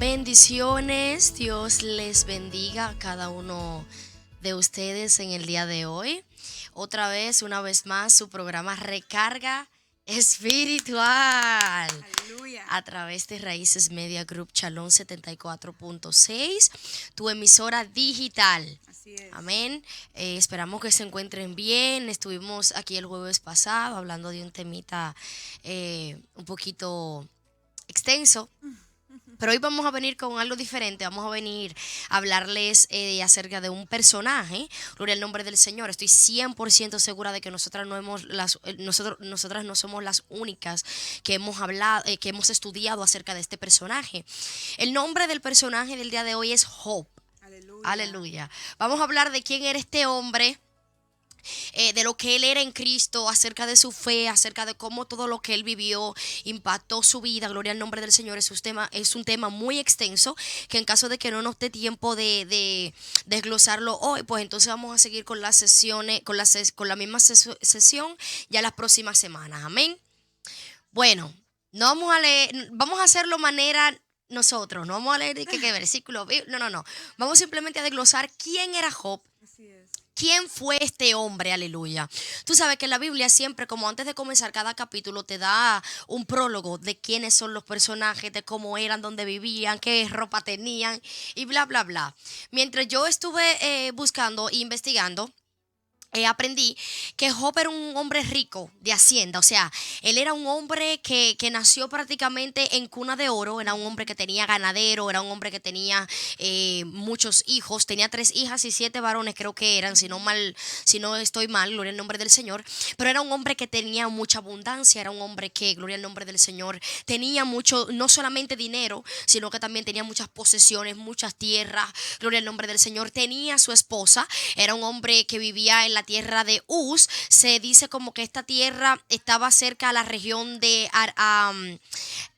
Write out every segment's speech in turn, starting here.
Bendiciones, Dios les bendiga a cada uno de ustedes en el día de hoy. Otra vez, una vez más, su programa Recarga Espiritual Aleluya. a través de Raíces Media Group Chalón 74.6, tu emisora digital. Así es. Amén. Esperamos que se encuentren bien. Estuvimos aquí el jueves pasado hablando de un temita un poquito extenso. Pero hoy vamos a venir con algo diferente, vamos a venir a hablarles acerca de un personaje, gloria al nombre del Señor. Estoy 100% segura de que nosotras no somos las únicas que hemos hablado, que hemos estudiado acerca de este personaje. El nombre del personaje del día de hoy es Job. Aleluya. Aleluya. Vamos a hablar de quién era este hombre, de lo que él era en Cristo, acerca de su fe, acerca de cómo todo lo que él vivió impactó su vida. Gloria al nombre del Señor. Es un tema muy extenso que en caso de que no nos dé tiempo de desglosarlo hoy, pues entonces vamos a seguir con las sesiones, con la misma sesión ya las próximas semanas. Amén. Bueno, no vamos a leer, vamos a hacerlo manera nosotros, no vamos a leer qué versículo, no. Vamos simplemente a desglosar quién era Job. Así es. ¿Quién fue este hombre? Aleluya. Tú sabes que la Biblia siempre, como antes de comenzar cada capítulo, te da un prólogo de quiénes son los personajes, de cómo eran, dónde vivían, qué ropa tenían y bla, bla, bla. Mientras yo estuve buscando e investigando, aprendí que Job era un hombre rico de hacienda, o sea, él era un hombre que nació prácticamente en cuna de oro, era un hombre que tenía ganadero, era un hombre que tenía muchos hijos, tenía 3 hijas y 7 varones, creo que eran, si no estoy mal, gloria al nombre del Señor, pero era un hombre que tenía mucha abundancia, era un hombre que, gloria al nombre del Señor, tenía mucho, no solamente dinero, sino que también tenía muchas posesiones, muchas tierras, gloria al nombre del Señor, tenía su esposa, era un hombre que vivía en la tierra de Uz. Se dice como que esta tierra estaba cerca a la región en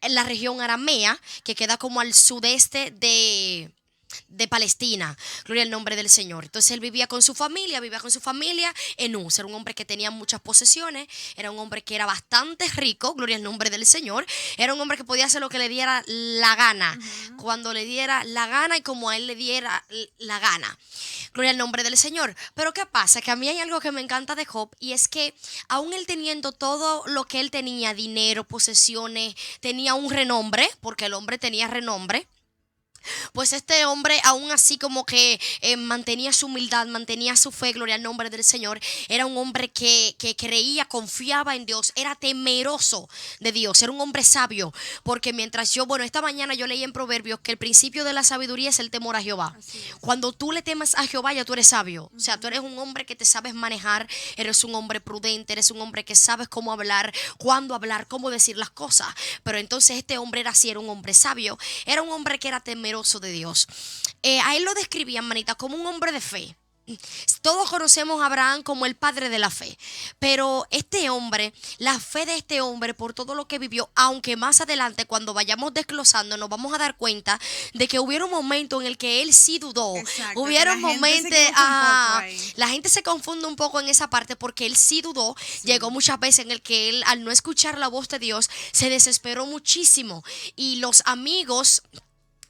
la región aramea, que queda como al sudeste de Palestina, gloria al nombre del Señor. Entonces él vivía con su familia en Uz. Era un hombre que tenía muchas posesiones, era un hombre que era bastante rico, gloria al nombre del Señor. Era un hombre que podía hacer lo que le diera la gana, cuando le diera la gana y como a él le diera la gana. Gloria al nombre del Señor. Pero ¿qué pasa? Que a mí hay algo que me encanta de Job, y es que aún él teniendo todo lo que él tenía, dinero, posesiones, tenía un renombre, porque el hombre tenía renombre. Pues este hombre aún así como que mantenía su humildad, mantenía su fe, gloria al nombre del Señor. Era un hombre que creía, confiaba en Dios, era temeroso de Dios, era un hombre sabio. Porque esta mañana yo leí en Proverbios que el principio de la sabiduría es el temor a Jehová. Así es. Cuando tú le temes a Jehová, ya tú eres sabio. O sea, tú eres un hombre que te sabes manejar, eres un hombre prudente, eres un hombre que sabes cómo hablar, cuándo hablar, cómo decir las cosas. Pero entonces este hombre era así, era un hombre sabio, era un hombre que era temeroso de Dios. A él lo describían, manita, como un hombre de fe. Todos conocemos a Abraham como el padre de la fe, pero este hombre, la fe de este hombre por todo lo que vivió, aunque más adelante cuando vayamos desglosando nos vamos a dar cuenta de que hubieron momentos en el que él sí dudó. Exacto, Hubieron que la gente se momentos, equivoca un poco ahí. la gente se confunde un poco en esa parte porque él sí dudó. Sí. Llegó muchas veces en el que él, al no escuchar la voz de Dios, se desesperó muchísimo, y los amigos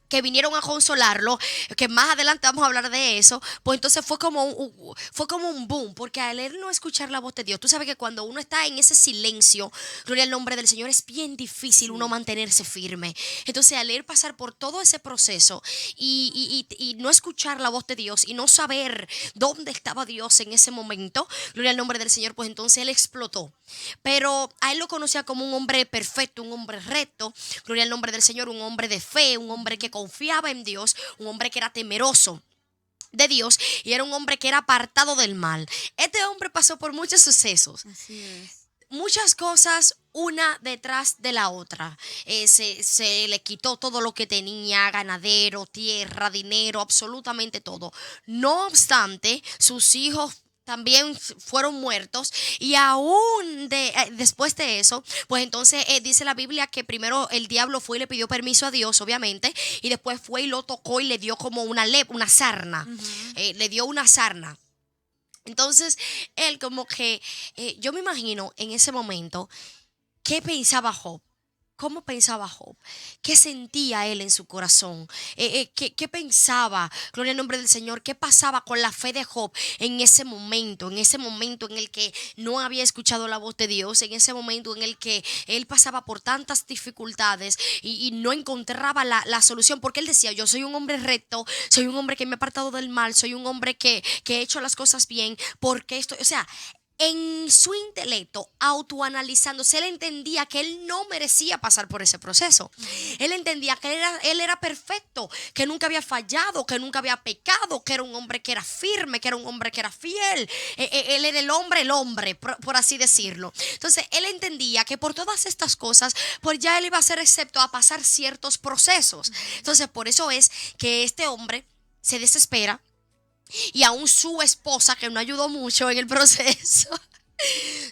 que vinieron a consolarlo, que más adelante vamos a hablar de eso, pues entonces fue como un boom, porque al él no escuchar la voz de Dios, tú sabes que cuando uno está en ese silencio, gloria al nombre del Señor, es bien difícil uno mantenerse firme. Entonces al él pasar por todo ese proceso y no escuchar la voz de Dios y no saber dónde estaba Dios en ese momento, gloria al nombre del Señor, pues entonces él explotó. Pero a él lo conocía como un hombre perfecto, un hombre recto, gloria al nombre del Señor, un hombre de fe, un hombre que confiaba en Dios, un hombre que era temeroso de Dios y era un hombre que era apartado del mal. Este hombre pasó por muchos sucesos, Así es. muchas cosas una detrás de la otra. Se le quitó todo lo que tenía, ganadero, tierra, dinero, absolutamente todo. No obstante, sus hijos también fueron muertos, y aún después de eso, pues entonces dice la Biblia que primero el diablo fue y le pidió permiso a Dios, obviamente, y después fue y lo tocó y le dio como una sarna, le dio una sarna. Entonces, él como que, yo me imagino en ese momento, ¿qué pensaba Job? ¿Cómo pensaba Job? ¿Qué sentía él en su corazón? ¿Qué pensaba? Gloria al nombre del Señor. ¿Qué pasaba con la fe de Job en ese momento? En ese momento en el que no había escuchado la voz de Dios, en ese momento en el que él pasaba por tantas dificultades y no encontraba la solución. Porque él decía, yo soy un hombre recto, soy un hombre que me he apartado del mal, soy un hombre que he hecho las cosas bien. Porque esto, o sea, en su intelecto, autoanalizándose, él entendía que él no merecía pasar por ese proceso. Él entendía que él era perfecto, que nunca había fallado, que nunca había pecado, que era un hombre que era firme, que era un hombre que era fiel. Él era el hombre, por así decirlo. Entonces, él entendía que por todas estas cosas, pues ya él iba a ser excepto a pasar ciertos procesos. Entonces, por eso es que este hombre se desespera. Y aún su esposa, que no ayudó mucho en el proceso,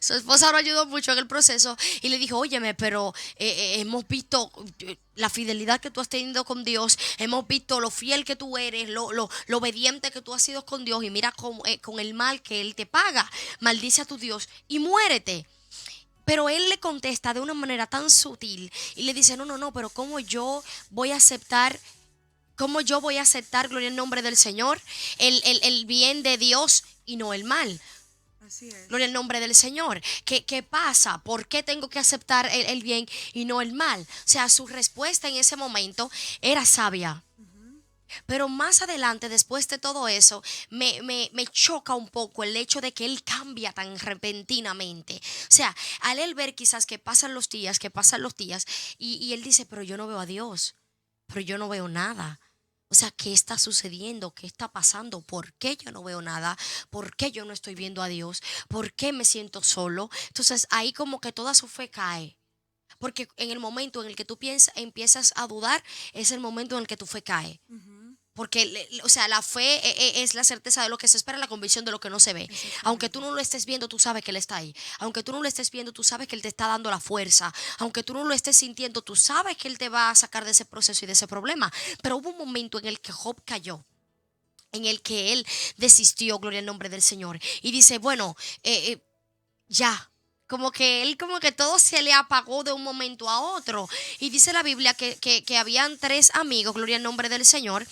su esposa no ayudó mucho en el proceso y le dijo, óyeme, pero hemos visto la fidelidad que tú has tenido con Dios, hemos visto lo fiel que tú eres, lo obediente que tú has sido con Dios y mira con el mal que Él te paga, maldice a tu Dios y muérete. Pero él le contesta de una manera tan sutil y le dice, no, no, no, pero ¿cómo yo voy a aceptar? ¿Cómo yo voy a aceptar, gloria al nombre del Señor, el bien de Dios y no el mal? Así es. Gloria al nombre del Señor. ¿Qué pasa? ¿Por qué tengo que aceptar el bien y no el mal? O sea, su respuesta en ese momento era sabia. Pero más adelante, después de todo eso, me choca un poco el hecho de que él cambia tan repentinamente. O sea, al él ver quizás que pasan los días, y él dice, pero yo no veo a Dios, pero yo no veo nada. O sea, ¿qué está sucediendo? ¿Qué está pasando? ¿Por qué yo no veo nada? ¿Por qué yo no estoy viendo a Dios? ¿Por qué me siento solo? Entonces ahí como que toda su fe cae. Porque en el momento en el que tú empiezas a dudar, es el momento en el que tu fe cae. Porque, o sea, la fe es la certeza de lo que se espera, la convicción de lo que no se ve. Aunque tú no lo estés viendo, tú sabes que Él está ahí. Aunque tú no lo estés viendo, tú sabes que Él te está dando la fuerza. Aunque tú no lo estés sintiendo, tú sabes que Él te va a sacar de ese proceso y de ese problema. Pero hubo un momento en el que Job cayó, en el que él desistió, gloria al nombre del Señor. Y dice, bueno, ya. Como que él, como que todo se le apagó de un momento a otro. Y dice la Biblia que habían tres amigos, gloria al nombre del Señor.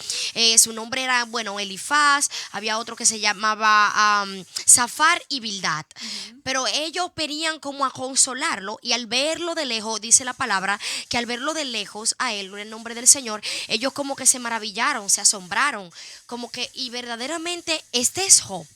Su nombre era, bueno, Elifaz. Había otro que se llamaba Zafar y Bildad. Pero ellos venían como a consolarlo. Y al verlo de lejos, dice la palabra, que al verlo de lejos a él, gloria al nombre del Señor, ellos como que se maravillaron, se asombraron. Como que, y verdaderamente, este es Job.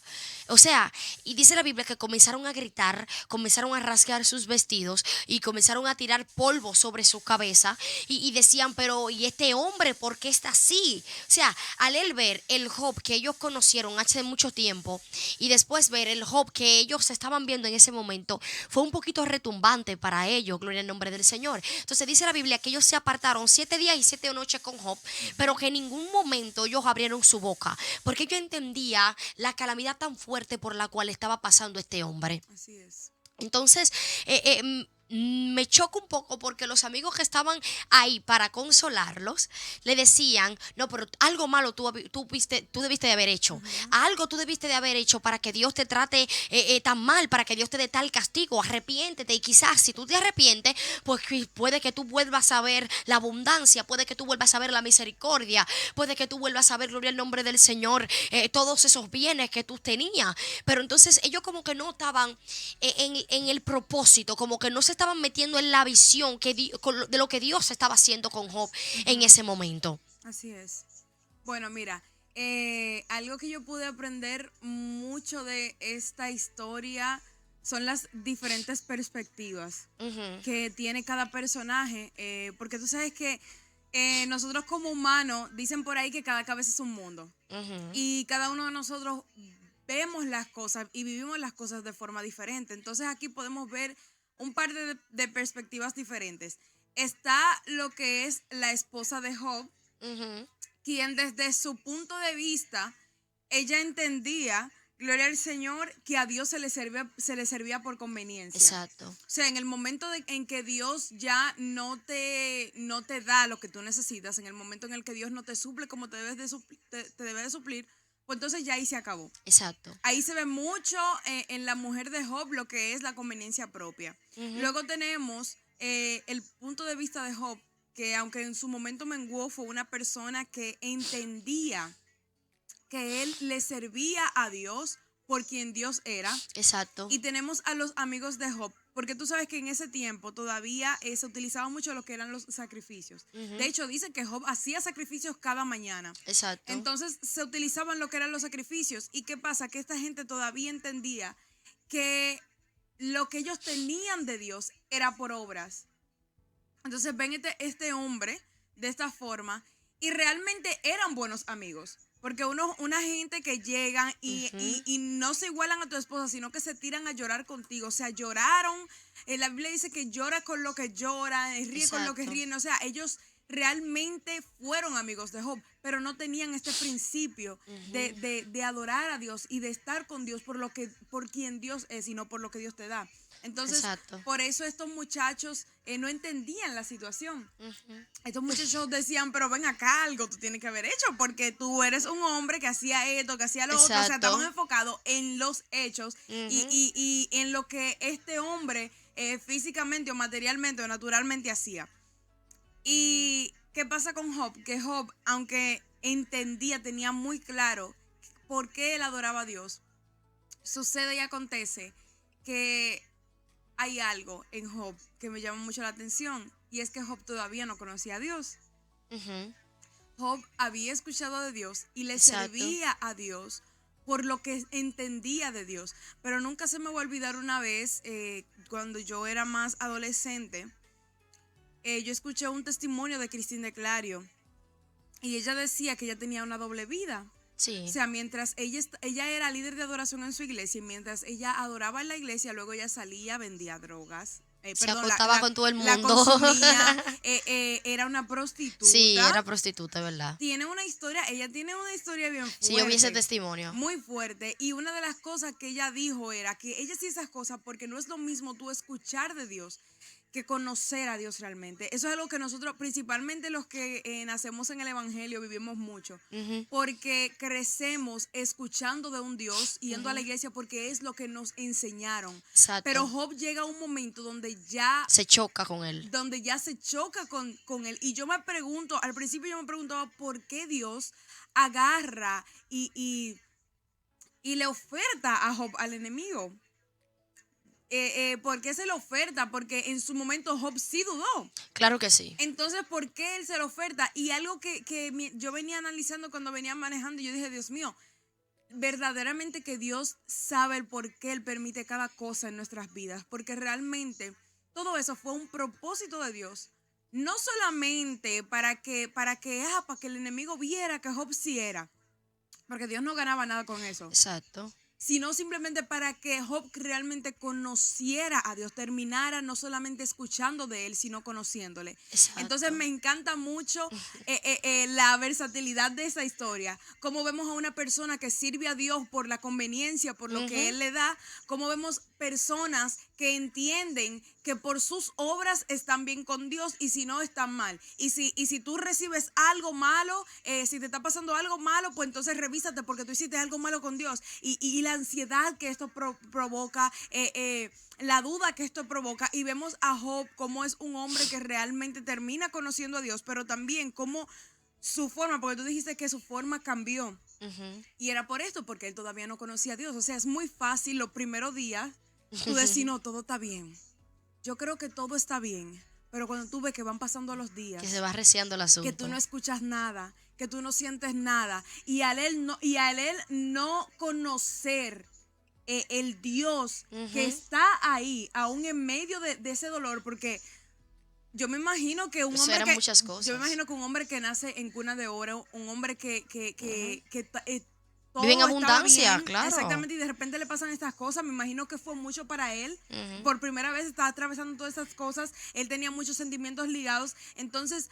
O sea, y dice la Biblia que comenzaron a gritar, comenzaron a rasgar sus vestidos y comenzaron a tirar polvo sobre su cabeza y decían, pero ¿y este hombre por qué está así? O sea, al él ver el Job que ellos conocieron hace mucho tiempo y después ver el Job que ellos estaban viendo en ese momento, fue un poquito retumbante para ellos, gloria al nombre del Señor. Entonces dice la Biblia que ellos se apartaron 7 días y 7 noches con Job, pero que en ningún momento ellos abrieron su boca, porque yo entendía la calamidad tan fuerte por la cual estaba pasando este hombre. Así es. Entonces, me choca un poco porque los amigos que estaban ahí para consolarlos le decían, no, pero algo malo tú debiste de haber hecho. Algo tú debiste de haber hecho para que Dios te trate tan mal, para que Dios te dé tal castigo. Arrepiéntete y quizás si tú te arrepientes, pues puede que tú vuelvas a ver la abundancia, puede que tú vuelvas a ver la misericordia, puede que tú vuelvas a ver, gloria al nombre del Señor, todos esos bienes que tú tenías. Pero entonces ellos como que no estaban en el propósito, como que no se estaban metiendo en la visión de lo que Dios estaba haciendo con Job en ese momento. Así es. Bueno, mira, algo que yo pude aprender mucho de esta historia son las diferentes perspectivas que tiene cada personaje, porque tú sabes que nosotros como humanos, dicen por ahí que cada cabeza es un mundo, y cada uno de nosotros vemos las cosas y vivimos las cosas de forma diferente. Entonces aquí podemos ver un par de perspectivas diferentes. Está lo que es la esposa de Job, quien desde su punto de vista, ella entendía, gloria al Señor, que a Dios se le servía por conveniencia. Exacto. O sea, en el momento en que Dios ya no te da lo que tú necesitas, en el momento en el que Dios no te suple como te debe de suplir, pues entonces ya ahí se acabó. Exacto. Ahí se ve mucho en la mujer de Job lo que es la conveniencia propia. Luego tenemos el punto de vista de Job, que aunque en su momento menguó, fue una persona que entendía que él le servía a Dios por quien Dios era. Exacto. Y tenemos a los amigos de Job, porque tú sabes que en ese tiempo todavía se utilizaba mucho lo que eran los sacrificios. De hecho, dice que Job hacía sacrificios cada mañana. Exacto. Entonces se utilizaban lo que eran los sacrificios. ¿Y qué pasa? Que esta gente todavía entendía que lo que ellos tenían de Dios era por obras. Entonces ven este hombre de esta forma y realmente eran buenos amigos. Porque una gente que llegan y no se igualan a tu esposa, sino que se tiran a llorar contigo. O sea, lloraron. La Biblia dice que llora con lo que llora, ríe con lo que ríen. O sea, ellos realmente fueron amigos de Job, pero no tenían este principio de adorar a Dios y de estar con Dios por quien Dios es y no por lo que Dios te da. Entonces, por eso estos muchachos no entendían la situación. Estos muchachos decían, pero ven acá, algo tú tienes que haber hecho, porque tú eres un hombre que hacía esto, que hacía lo otro. O sea, estaban enfocados en los hechos y en lo que este hombre físicamente o materialmente o naturalmente hacía. ¿Y qué pasa con Job? Que Job, aunque entendía, tenía muy claro por qué él adoraba a Dios, sucede y acontece que hay algo en Job que me llama mucho la atención, y es que Job todavía no conocía a Dios. Job había escuchado de Dios y le servía a Dios por lo que entendía de Dios. Pero nunca se me va a olvidar una vez, cuando yo era más adolescente, yo escuché un testimonio de Cristín de Clario y ella decía que ella tenía una doble vida. Sí. O sea, mientras ella era líder de adoración en su iglesia y mientras ella adoraba en la iglesia, luego ella salía, vendía drogas. Se acostaba con todo el mundo. La consumía, era una prostituta. Sí, era prostituta, ¿verdad? Ella tiene una historia bien fuerte. Sí, yo vi ese testimonio. Muy fuerte. Y una de las cosas que ella dijo era que ella hacía esas cosas porque no es lo mismo tú escuchar de Dios que conocer a Dios realmente. Eso es algo que nosotros, principalmente los que nacemos en el Evangelio, vivimos mucho. Porque crecemos escuchando de un Dios, yendo a la iglesia porque es lo que nos enseñaron. Exacto. Pero Job llega a un momento donde ya se choca con él. Donde ya se choca con él. Y yo me pregunto, al principio yo me preguntaba por qué Dios agarra y le oferta a Job al enemigo. ¿Por qué se le oferta? Porque en su momento Job sí dudó. Claro que sí. Entonces, ¿por qué él se lo oferta? Y algo que yo venía analizando cuando venía manejando, yo dije, Dios mío, verdaderamente que Dios sabe el por qué Él permite cada cosa en nuestras vidas. Porque realmente todo eso fue un propósito de Dios. No solamente para que el enemigo viera que Job sí era. Porque Dios no ganaba nada con eso. Exacto. Sino simplemente para que Job realmente conociera a Dios, terminara no solamente escuchando de él, sino conociéndole. Exacto. Entonces me encanta mucho la versatilidad de esa historia, cómo vemos a una persona que sirve a Dios por la conveniencia, por lo que Él le da, cómo vemos personas que entienden que por sus obras están bien con Dios y si no están mal. Y si tú recibes algo malo, si te está pasando algo malo, pues entonces revísate porque tú hiciste algo malo con Dios. Y la ansiedad que esto provoca, la duda que esto provoca. Y vemos a Job como es un hombre que realmente termina conociendo a Dios, pero también como su forma, porque tú dijiste que su forma cambió. Y era por esto, porque él todavía no conocía a Dios. O sea, es muy fácil los primeros días tú decir, no, todo está bien. Yo creo que todo está bien. Pero cuando tú ves que van pasando los días, que se va arreciando el asunto, que tú no escuchas nada, que tú no sientes nada, y al él no conocer el Dios que está ahí, aún en medio de ese dolor, porque yo me imagino que un hombre muchas cosas. Yo me imagino que un hombre que nace en cuna de oro, un hombre que todo vive en abundancia, bien, claro. Exactamente, y de repente le pasan estas cosas. Me imagino que fue mucho para él. Por primera vez estaba atravesando todas estas cosas. Él tenía muchos sentimientos ligados. Entonces,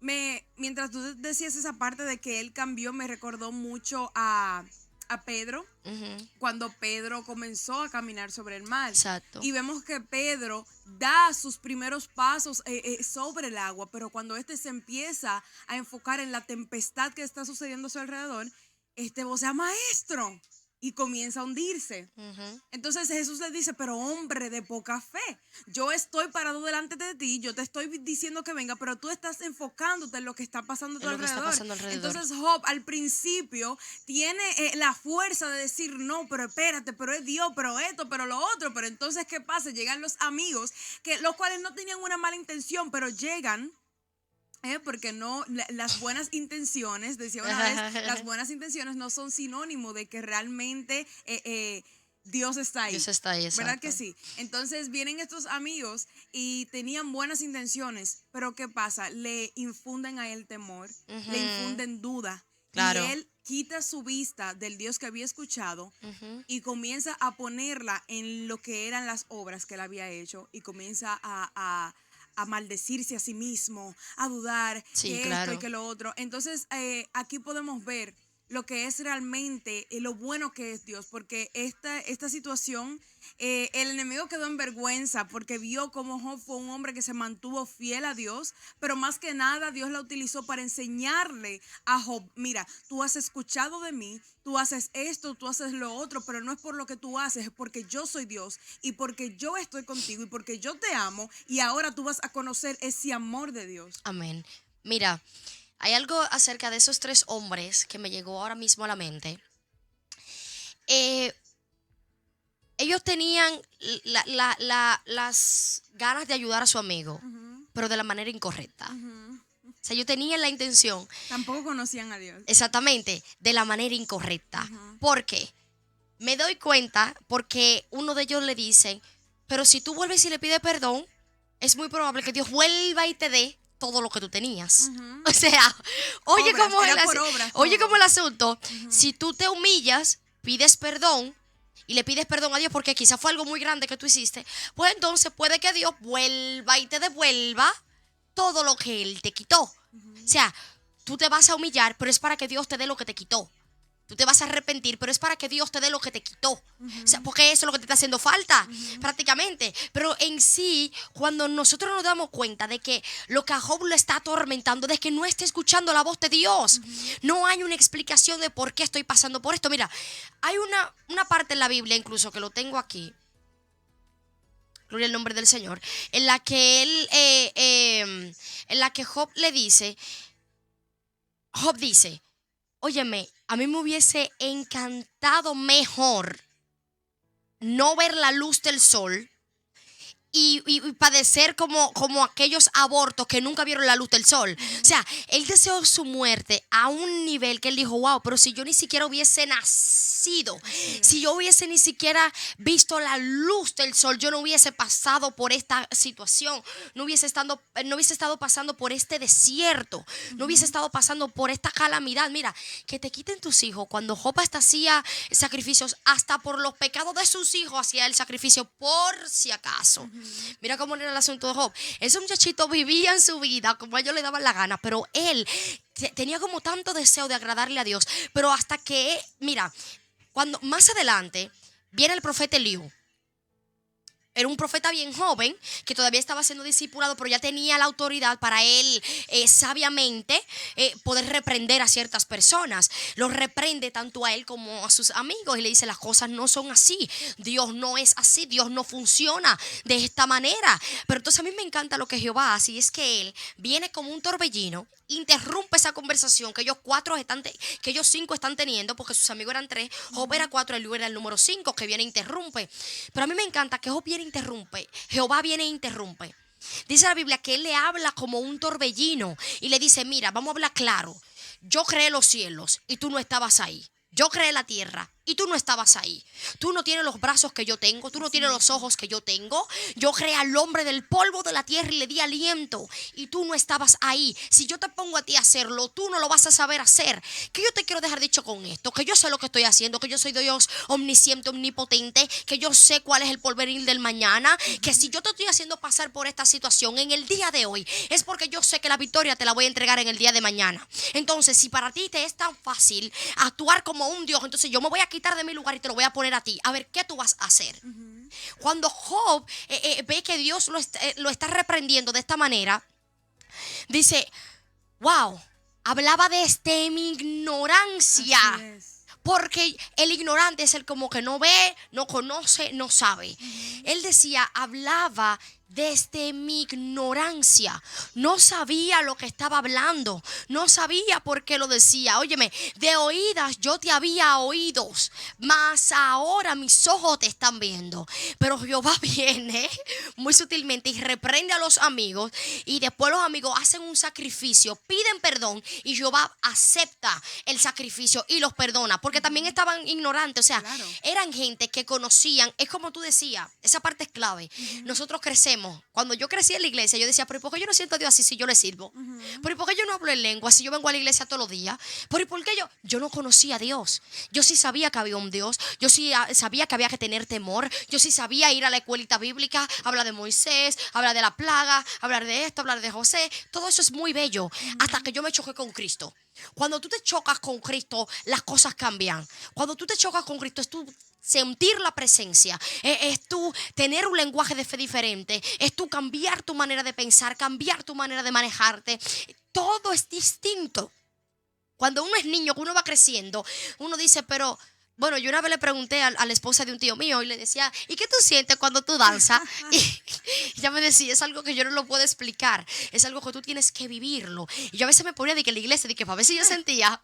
mientras tú decías esa parte de que él cambió, me recordó mucho a Pedro, cuando Pedro comenzó a caminar sobre el mar. Exacto. Y vemos que Pedro da sus primeros pasos sobre el agua, pero cuando se empieza a enfocar en la tempestad que está sucediendo a su alrededor, vocea, maestro, y comienza a hundirse. Entonces Jesús le dice, pero hombre de poca fe, yo estoy parado delante de ti, yo te estoy diciendo que venga, pero tú estás enfocándote en lo que está pasando a tu alrededor. Entonces Job al principio tiene la fuerza de decir, no, pero espérate, pero es Dios, pero esto, pero lo otro. Pero entonces, ¿qué pasa? Llegan los amigos, los cuales no tenían una mala intención, pero llegan. Porque no, las buenas intenciones, decía una vez, las buenas intenciones no son sinónimo de que realmente Dios está ahí. Dios está ahí, exacto. ¿Verdad que sí? Entonces vienen estos amigos y tenían buenas intenciones, pero ¿qué pasa? Le infunden a él temor, le infunden duda. Claro. Y él quita su vista del Dios que había escuchado y comienza a ponerla en lo que eran las obras que él había hecho y comienza a maldecirse a sí mismo, a dudar que esto y que lo otro. Entonces, aquí podemos ver lo que es realmente lo bueno que es Dios, porque esta situación, el enemigo quedó en vergüenza porque vio cómo Job fue un hombre que se mantuvo fiel a Dios, pero más que nada Dios la utilizó para enseñarle a Job, mira, tú has escuchado de mí, tú haces esto, tú haces lo otro, pero no es por lo que tú haces, es porque yo soy Dios y porque yo estoy contigo y porque yo te amo y ahora tú vas a conocer ese amor de Dios. Amén. Mira, hay algo acerca de esos 3 hombres que me llegó ahora mismo a la mente. Ellos tenían las ganas de ayudar a su amigo, pero de la manera incorrecta. O sea, ellos tenían la intención. Tampoco conocían a Dios. Exactamente, de la manera incorrecta. ¿Por qué? Me doy cuenta porque uno de ellos le dice, pero si tú vuelves y le pides perdón, es muy probable que Dios vuelva y te dé todo lo que tú tenías. O sea, oye cómo el asunto. Si tú te humillas, pides perdón y le pides perdón a Dios porque quizás fue algo muy grande que tú hiciste, pues entonces puede que Dios vuelva y te devuelva todo lo que Él te quitó. O sea, tú te vas a humillar, pero es para que Dios te dé lo que te quitó. Tú te vas a arrepentir, pero es para que Dios te dé lo que te quitó. O sea, porque eso es lo que te está haciendo falta, prácticamente. Pero en sí, cuando nosotros nos damos cuenta de que lo que a Job lo está atormentando, de que no está escuchando la voz de Dios, no hay una explicación de por qué estoy pasando por esto. Mira, hay una parte en la Biblia, incluso que lo tengo aquí, gloria al nombre del Señor, en la que en la que Job dice, óyeme, a mí me hubiese encantado mejor no ver la luz del sol y padecer como aquellos abortos que nunca vieron la luz del sol. O sea, él deseó su muerte a un nivel que él dijo, wow, pero si yo ni siquiera hubiese nacido, si yo hubiese ni siquiera visto la luz del sol, yo no hubiese pasado por esta situación, no hubiese estado pasando por este desierto, no hubiese estado pasando por esta calamidad. Mira, que te quiten tus hijos. Cuando Job hasta hacía sacrificios, hasta por los pecados de sus hijos hacía el sacrificio por si acaso. Mira cómo era el asunto de Job. Ese muchachito vivía en su vida como a ellos le daban la gana, pero él tenía como tanto deseo de agradarle a Dios. Pero hasta que, mira, cuando más adelante viene el profeta Eliú. Era un profeta bien joven que todavía estaba siendo discipulado, pero ya tenía la autoridad para él sabiamente poder reprender a ciertas personas. Los reprende tanto a él como a sus amigos y le dice, las cosas no son así. Dios no es así, Dios no funciona de esta manera. Pero entonces a mí me encanta lo que Jehová hace, y es que él viene como un torbellino, interrumpe esa conversación que ellos 5 están teniendo, porque sus amigos eran 3, Job era 4, Eliú era el número 5 que viene e interrumpe. Pero a mí me encanta que Job viene Jehová viene e interrumpe. Dice la Biblia que él le habla como un torbellino y le dice, mira, vamos a hablar claro. Yo creé los cielos y tú no estabas ahí. Yo creé la tierra y tú no estabas ahí. Tú no tienes los brazos que yo tengo, tú no tienes los ojos que yo tengo. Yo creé al hombre del polvo de la tierra y le di aliento y tú no estabas ahí. Si yo te pongo a ti a hacerlo, tú no lo vas a saber hacer. ¿Qué yo te quiero dejar dicho con esto? Que yo sé lo que estoy haciendo, que yo soy Dios omnisciente, omnipotente, que yo sé cuál es el porvenir del mañana, que si yo te estoy haciendo pasar por esta situación en el día de hoy, es porque yo sé que la victoria te la voy a entregar en el día de mañana. Entonces, si para ti te es tan fácil actuar como un Dios, entonces yo me voy a quitar de mi lugar y te lo voy a poner a ti. A ver, ¿qué tú vas a hacer? Cuando Job ve que Dios lo está reprendiendo de esta manera, dice, wow, hablaba desde mi ignorancia. Porque el ignorante es el como que no ve, no conoce, no sabe. Él decía, hablaba desde mi ignorancia. No sabía lo que estaba hablando. No sabía por qué lo decía. Óyeme, de oídas yo te había oído, mas ahora mis ojos te están viendo. Pero Jehová viene muy sutilmente y reprende a los amigos. Y después los amigos hacen un sacrificio, piden perdón y Jehová acepta el sacrificio y los perdona. Porque también estaban ignorantes. O sea, Claro. eran gente que conocían. Es como tú decías, esa parte es clave. Nosotros crecemos. Cuando yo crecí en la iglesia, yo decía, pero ¿y por qué yo no siento a Dios así si yo le sirvo? ¿Pero y por qué yo no hablo en lengua si yo vengo a la iglesia todos los días? ¿Pero y por qué yo no conocía a Dios? Yo sí sabía que había un Dios. Yo sí sabía que había que tener temor. Yo sí sabía ir a la escuelita bíblica, hablar de Moisés, hablar de la plaga, hablar de esto, hablar de José. Todo eso es muy bello hasta que yo me choqué con Cristo. Cuando tú te chocas con Cristo, las cosas cambian. Cuando tú te chocas con Cristo, es tú sentir la presencia, es tú tener un lenguaje de fe diferente, es tú cambiar tu manera de pensar, cambiar tu manera de manejarte. Todo es distinto. Cuando uno es niño, que uno va creciendo, uno dice, pero bueno, yo una vez le pregunté a la esposa de un tío mío y le decía, ¿y qué tú sientes cuando tú danzas? Y ella me decía, es algo que yo no lo puedo explicar, es algo que tú tienes que vivirlo. Y yo a veces me ponía de que en la iglesia, de que para ver si yo sentía.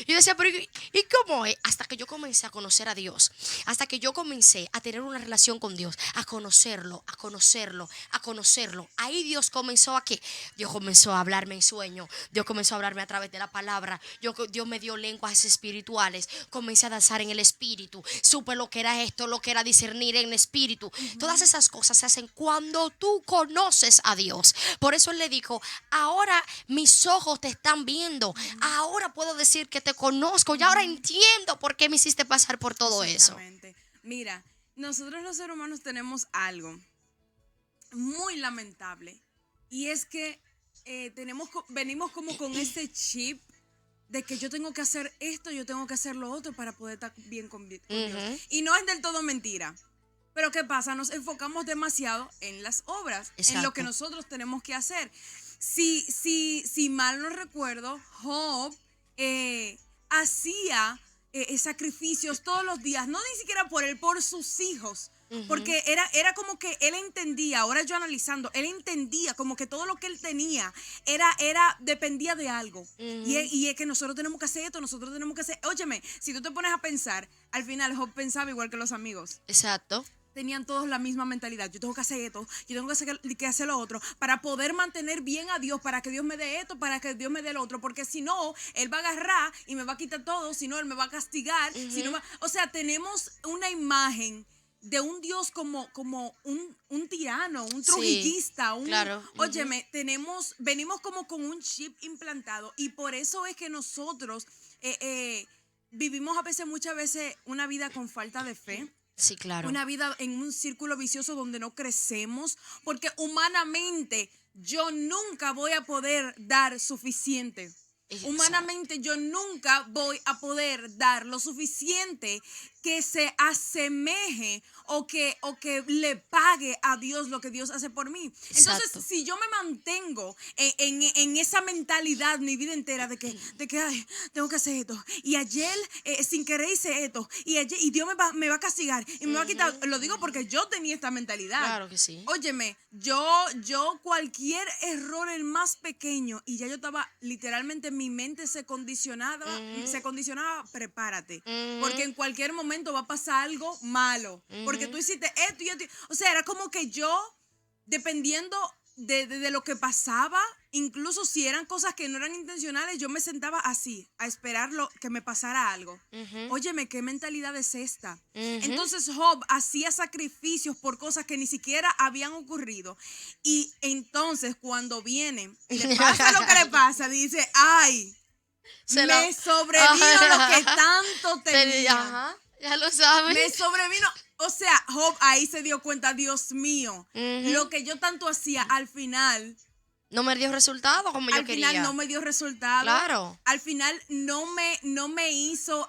Y yo decía, pero ¿y cómo es? Hasta que yo comencé a conocer a Dios, hasta que yo comencé a tener una relación con Dios, a conocerlo, a conocerlo, a conocerlo. Ahí Dios comenzó a ¿qué? Dios comenzó a hablarme en sueño, Dios comenzó a hablarme a través de la palabra, Dios me dio lenguas espirituales, comencé a danzar en el espíritu, supe lo que era esto, lo que era discernir en el espíritu. Todas esas cosas se hacen cuando tú conoces a Dios. Por eso Él le dijo, ahora mis ojos te están viendo, ahora puedo decir que te conozco y ahora entiendo por qué me hiciste pasar por todo eso. Exactamente. Mira, nosotros los seres humanos tenemos algo muy lamentable y es que venimos como con ese chip de que yo tengo que hacer esto, yo tengo que hacer lo otro para poder estar bien con Dios. Y no es del todo mentira. Pero ¿qué pasa? Nos enfocamos demasiado en las obras, en lo que nosotros tenemos que hacer. Si mal no recuerdo, Job hacía sacrificios todos los días, no ni siquiera por él, por sus hijos. Porque era como que él entendía, ahora yo analizando, él entendía como que todo lo que él tenía dependía de algo. Y es que nosotros tenemos que hacer esto, nosotros tenemos que hacer. Óyeme, si tú te pones a pensar, al final Job pensaba igual que los amigos. Exacto. Tenían todos la misma mentalidad. Yo tengo que hacer esto, yo tengo que hacer lo otro para poder mantener bien a Dios, para que Dios me dé esto, para que Dios me dé lo otro, porque si no, Él va a agarrar y me va a quitar todo, si no, Él me va a castigar. Si no o sea, tenemos una imagen de un Dios como un tirano, un trujillista, sí, claro. Óyeme, venimos como con un chip implantado y por eso es que nosotros vivimos muchas veces una vida con falta de fe. Sí, claro. Una vida en un círculo vicioso donde no crecemos, porque humanamente yo nunca voy a poder dar suficiente. Humanamente yo nunca voy a poder dar lo suficiente que se asemeje o que le pague a Dios lo que Dios hace por mí. Entonces, Exacto. si yo me mantengo en esa mentalidad mi vida entera de que ay, tengo que hacer esto, y ayer sin querer hice esto, y Dios me va a castigar y me va a quitar, lo digo porque yo tenía esta mentalidad. Claro que sí. Óyeme, yo cualquier error el más pequeño, y ya yo estaba literalmente, mi mente se condicionaba, prepárate, porque en cualquier momento va a pasar algo malo, porque tú hiciste esto y esto. O sea, era como que yo, dependiendo de lo que pasaba, incluso si eran cosas que no eran intencionales, yo me sentaba así, a esperar que me pasara algo. Óyeme, ¿qué mentalidad es esta? Entonces Job hacía sacrificios por cosas que ni siquiera habían ocurrido. Y entonces cuando viene, le pasa lo que le pasa, dice, ay, me sobrevino lo que tanto tenía. Ajá, ya lo sabes. Me sobrevino. O sea, Job ahí se dio cuenta, Dios mío, lo que yo tanto hacía, al final no me dio resultado como yo quería. Al final no me dio resultado. Claro. Al final no me hizo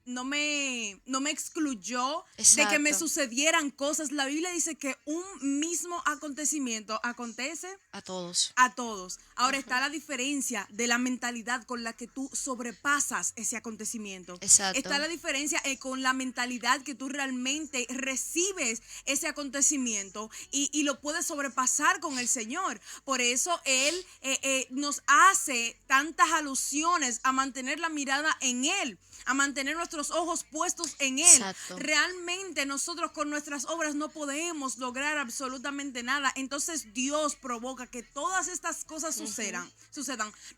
no me excluyó de Exacto. que me sucedieran cosas. La Biblia dice que un mismo acontecimiento acontece A todos. a todos. Ahora está la diferencia de la mentalidad con la que tú sobrepasas ese acontecimiento. Exacto. Está la diferencia con la mentalidad que tú realmente recibes ese acontecimiento y lo puedes sobrepasar con el Señor. Por eso Él nos hace tantas alusiones a mantener la mirada en Él, a mantener nuestros ojos puestos en Él. Exacto. Realmente nosotros con nuestras obras no podemos lograr absolutamente nada. Entonces Dios provoca que todas estas cosas sucedan.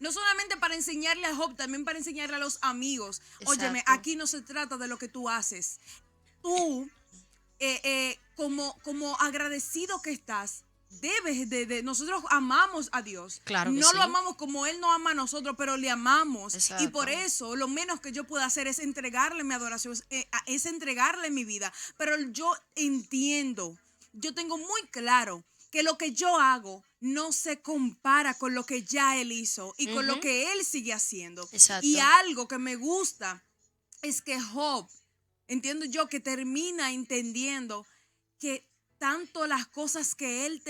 No solamente para enseñarle a Job, también para enseñarle a los amigos. Óyeme, Exacto. aquí no se trata de lo que tú haces. Tú, como agradecido que estás, debes nosotros amamos a Dios. Claro que no sí. lo amamos como Él nos ama a nosotros, pero le amamos. Exacto. Y por eso lo menos que yo puedo hacer es entregarle mi adoración, es entregarle mi vida. Pero yo entiendo, yo tengo muy claro que lo que yo hago no se compara con lo que ya Él hizo y con lo que Él sigue haciendo. Exacto. Y algo que me gusta es que Job, entiendo yo, que termina entendiendo que tanto las cosas que él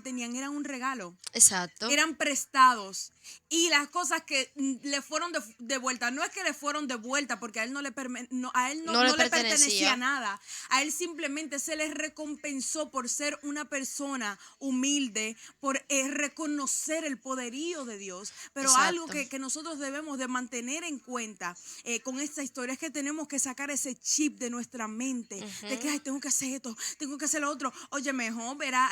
tenía eran un regalo. Exacto. Eran prestados. Y las cosas que le fueron de vuelta, no es que le fueron de vuelta porque a él no le pertenecía nada. A él simplemente se le recompensó por ser una persona humilde, por reconocer el poderío de Dios. Pero Exacto. algo que nosotros debemos de mantener en cuenta con esta historia es que tenemos que sacar ese chip de nuestra mente, de que ay, tengo que hacer esto, tengo que hacer lo otro. Oye, mejor era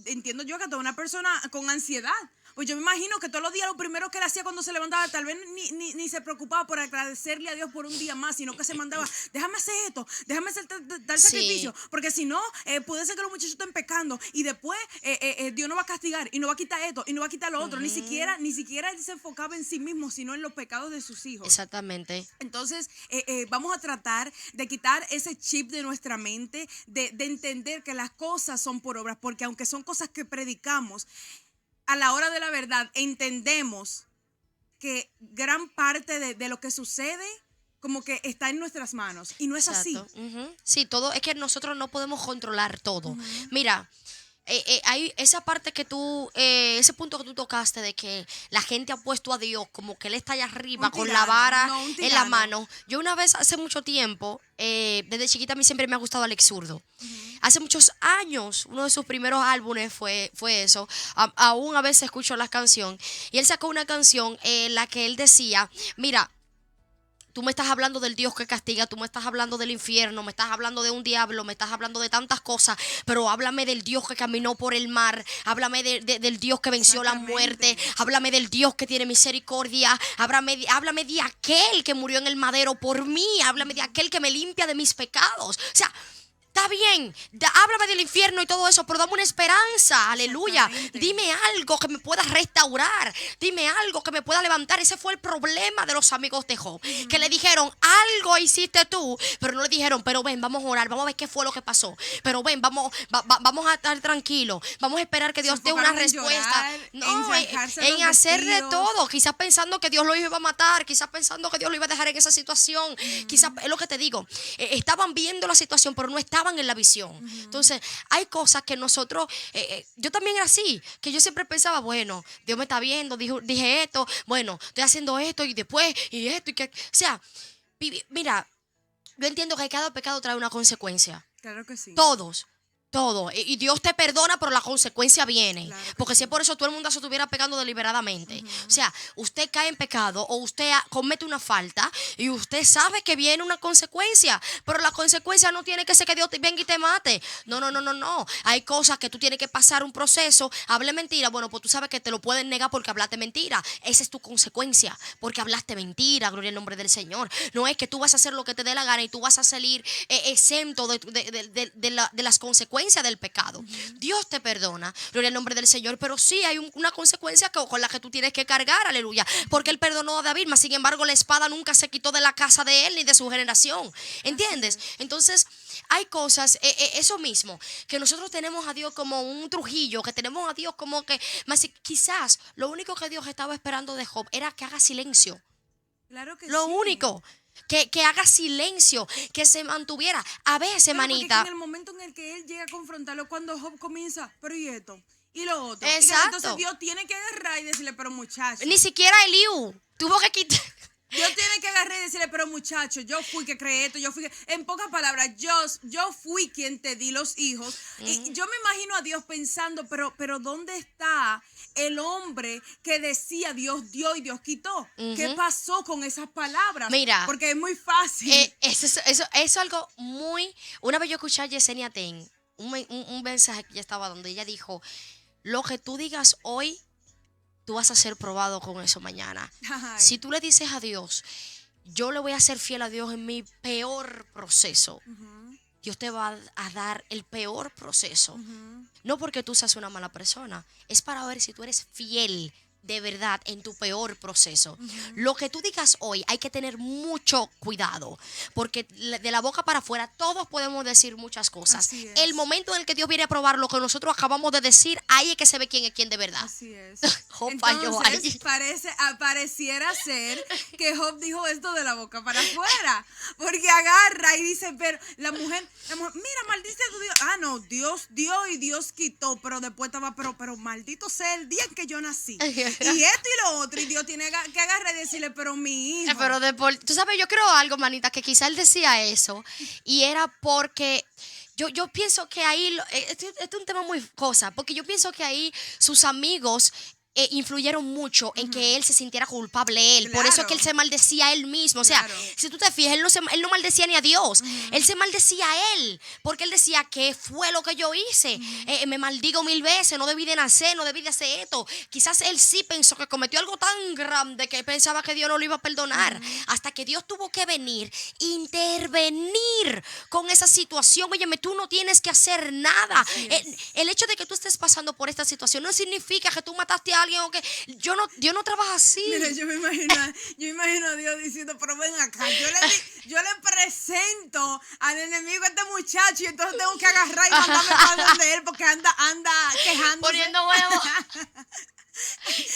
entiendo yo que toda una persona con ansiedad. Pues yo me imagino que todos los días lo primero que él hacía cuando se levantaba, tal vez ni se preocupaba por agradecerle a Dios por un día más, sino que se mandaba, déjame hacer esto, déjame hacer tal sacrificio, porque si no, puede ser que los muchachos estén pecando y después Dios no va a castigar y no va a quitar esto y no va a quitar lo otro. Ni siquiera él se enfocaba en sí mismo, sino en los pecados de sus hijos. Exactamente. Entonces, vamos a tratar de quitar ese chip de nuestra mente, de entender que las cosas son por obras, porque aunque son cosas que predicamos, a la hora de la verdad entendemos que gran parte de lo que sucede como que está en nuestras manos y no es Exacto. así. Sí, todo, es que nosotros no podemos controlar todo. Mira, hay esa parte que ese punto que tú tocaste de que la gente ha puesto a Dios como que Él está allá arriba Un con tirano, la vara no, un en la tirano. mano. Yo una vez, hace mucho tiempo, desde chiquita a mí siempre me ha gustado Alex Zurdo. Hace muchos años, uno de sus primeros álbumes fue eso. Aún a veces escucho la canción. Y él sacó una canción en la que él decía, mira, tú me estás hablando del Dios que castiga, tú me estás hablando del infierno, me estás hablando de un diablo, me estás hablando de tantas cosas, pero háblame del Dios que caminó por el mar, háblame del Dios que venció la muerte, háblame del Dios que tiene misericordia, háblame de aquel que murió en el madero por mí, háblame de aquel que me limpia de mis pecados. O sea, está bien, háblame del infierno y todo eso, pero dame una esperanza, aleluya. Dime algo que me pueda restaurar, dime algo que me pueda levantar. Ese fue el problema de los amigos de Job, que le dijeron, algo hiciste tú, pero no le dijeron, pero ven, vamos a orar, vamos a ver qué fue lo que pasó. Pero ven, vamos a estar tranquilos, vamos a esperar que Dios dé una respuesta. En hacer de todo, quizás pensando que Dios lo iba a matar, quizás pensando que Dios lo iba a dejar en esa situación, quizás, es lo que te digo, estaban viendo la situación, pero no estaban en la visión. Entonces, hay cosas que nosotros, yo también era así, que yo siempre pensaba, bueno, Dios me está viendo, dije esto, bueno, estoy haciendo esto y después, y esto, y que, o sea, mira, yo entiendo que cada pecado trae una consecuencia. Claro que sí. Todos. Todo. Y Dios te perdona, pero la consecuencia viene. Claro, porque si es por eso todo el mundo se estuviera pegando deliberadamente. O sea, usted cae en pecado o usted comete una falta y usted sabe que viene una consecuencia. Pero la consecuencia no tiene que ser que Dios venga y te mate. No. Hay cosas que tú tienes que pasar un proceso. Hable mentira. Bueno, pues tú sabes que te lo pueden negar porque hablaste mentira. Esa es tu consecuencia. Porque hablaste mentira. Gloria al nombre del Señor. No es que tú vas a hacer lo que te dé la gana y tú vas a salir exento de las consecuencias del pecado. Dios te perdona, gloria al nombre del Señor, pero sí hay una consecuencia con la que tú tienes que cargar, aleluya, porque Él perdonó a David, mas sin embargo la espada nunca se quitó de la casa de él ni de su generación, ¿entiendes? Entonces hay cosas, eso mismo, que nosotros tenemos a Dios como un Trujillo, que tenemos a Dios como que, mas quizás lo único que Dios estaba esperando de Job era que haga silencio. Claro que Lo sí. único. que haga silencio, que se mantuviera. A veces, Pero porque manita. en el momento en el que él llega a confrontarlo, cuando Job comienza, pero y esto, y lo otro. Exacto. Entonces Dios tiene que agarrar y decirle, pero muchacho. Ni siquiera Eliú tuvo que quitar. Dios tiene que agarrar y decirle, pero muchacho, yo fui que creé esto, yo fui que... En pocas palabras, yo fui quien te di los hijos. Y yo me imagino a Dios pensando, pero ¿dónde está el hombre que decía Dios dio y Dios quitó? ¿Qué pasó con esas palabras? Mira, porque es muy fácil. Eso es algo muy... Una vez yo escuché a Yesenia Ten, un mensaje que ella estaba donde ella dijo, lo que tú digas hoy, tú vas a ser probado con eso mañana. Ay. Si tú le dices a Dios, yo le voy a ser fiel a Dios en mi peor proceso, Dios te va a dar el peor proceso. No porque tú seas una mala persona, es para ver si tú eres fiel de verdad en tu peor proceso. Lo que tú digas hoy hay que tener mucho cuidado, porque de la boca para afuera todos podemos decir muchas cosas. Así es. El momento en el que Dios viene a probar lo que nosotros acabamos de decir, ahí es que se ve quién es quién de verdad. Así es. Job falló ahí. Entonces, pareciera ser que Job dijo esto de la boca para afuera. Porque agarra y dice, pero la mujer, mira, maldice a tu Dios. Ah, no, Dios dio y Dios quitó. Pero después estaba, pero maldito sea el día en que yo nací. Y esto y lo otro. Y Dios tiene que agarrar y decirle, pero mi hijo. Pero tú sabes, yo creo algo, manita, que quizá él decía eso. Y era porque... Yo pienso que ahí, este es un tema muy cosa, porque yo pienso que ahí sus amigos influyeron mucho en que él se sintiera culpable él. Claro. Por eso es que él se maldecía a él mismo. O sea, Claro. si tú te fijas, él no maldecía ni a Dios. Él se maldecía a él. Porque él decía, ¿qué fue lo que yo hice? Me maldigo 1000 veces, no debí de nacer, no debí de hacer esto. Quizás él sí pensó que cometió algo tan grande que pensaba que Dios no lo iba a perdonar. Hasta que Dios tuvo que venir, intervenir con esa situación. Óyeme, tú no tienes que hacer nada. El hecho de que tú estés pasando por esta situación no significa que tú mataste a alguien o que Dios no trabaja así. Mira, yo me imagino a Dios diciendo, pero ven acá, yo le presento al enemigo a este muchacho y entonces tengo que agarrar y mandarme para donde él porque anda quejándose. Poniendo huevos.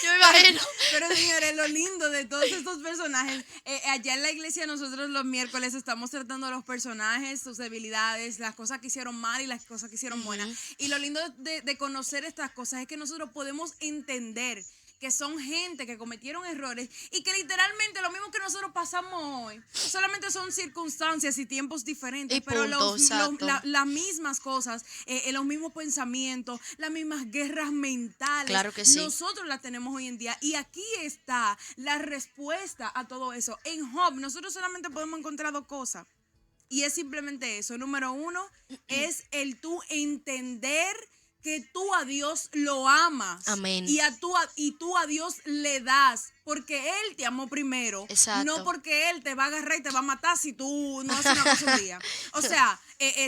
Yo me imagino. Pero señores, lo lindo de todos estos personajes, allá en la iglesia nosotros los miércoles estamos tratando a los personajes, sus debilidades, las cosas que hicieron mal y las cosas que hicieron buenas. Y lo lindo de conocer estas cosas es que nosotros podemos entender que son gente que cometieron errores y que literalmente lo mismo que nosotros pasamos hoy, solamente son circunstancias y tiempos diferentes, Y pero punto, las mismas cosas, los mismos pensamientos, las mismas guerras mentales, Claro que sí. nosotros las tenemos hoy en día y aquí está la respuesta a todo eso. En Job nosotros solamente podemos encontrar dos cosas y es simplemente eso. Número uno es el tú entender que tú a Dios lo amas. Amén. Y tú a Dios le das porque Él te amó primero. Exacto. No porque Él te va a agarrar y te va a matar si tú no haces una cosa un día. O sea,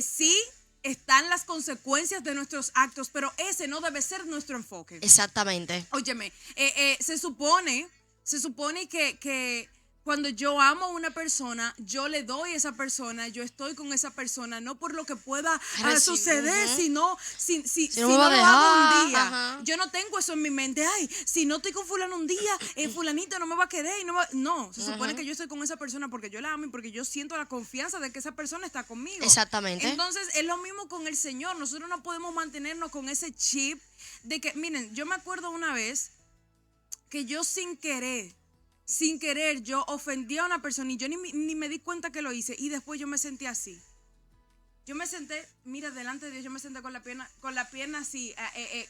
sí están las consecuencias de nuestros actos, pero ese no debe ser nuestro enfoque. Exactamente. Óyeme, se supone que cuando yo amo a una persona, yo le doy a esa persona, yo estoy con esa persona, no por lo que pueda suceder, sino si no no me va a lo dejar, hago un día. ajá. Yo no tengo eso en mi mente. Ay, si no estoy con fulano un día, fulanito no me va a querer. Y no, se supone que yo estoy con esa persona porque yo la amo y porque yo siento la confianza de que esa persona está conmigo. Exactamente. Entonces, es lo mismo con el Señor. Nosotros no podemos mantenernos con ese chip de que, miren, yo me acuerdo una vez que yo sin querer, yo ofendí a una persona y yo ni me di cuenta que lo hice y después yo me sentí así. Yo me senté, mira, delante de Dios, yo me senté con la pierna así,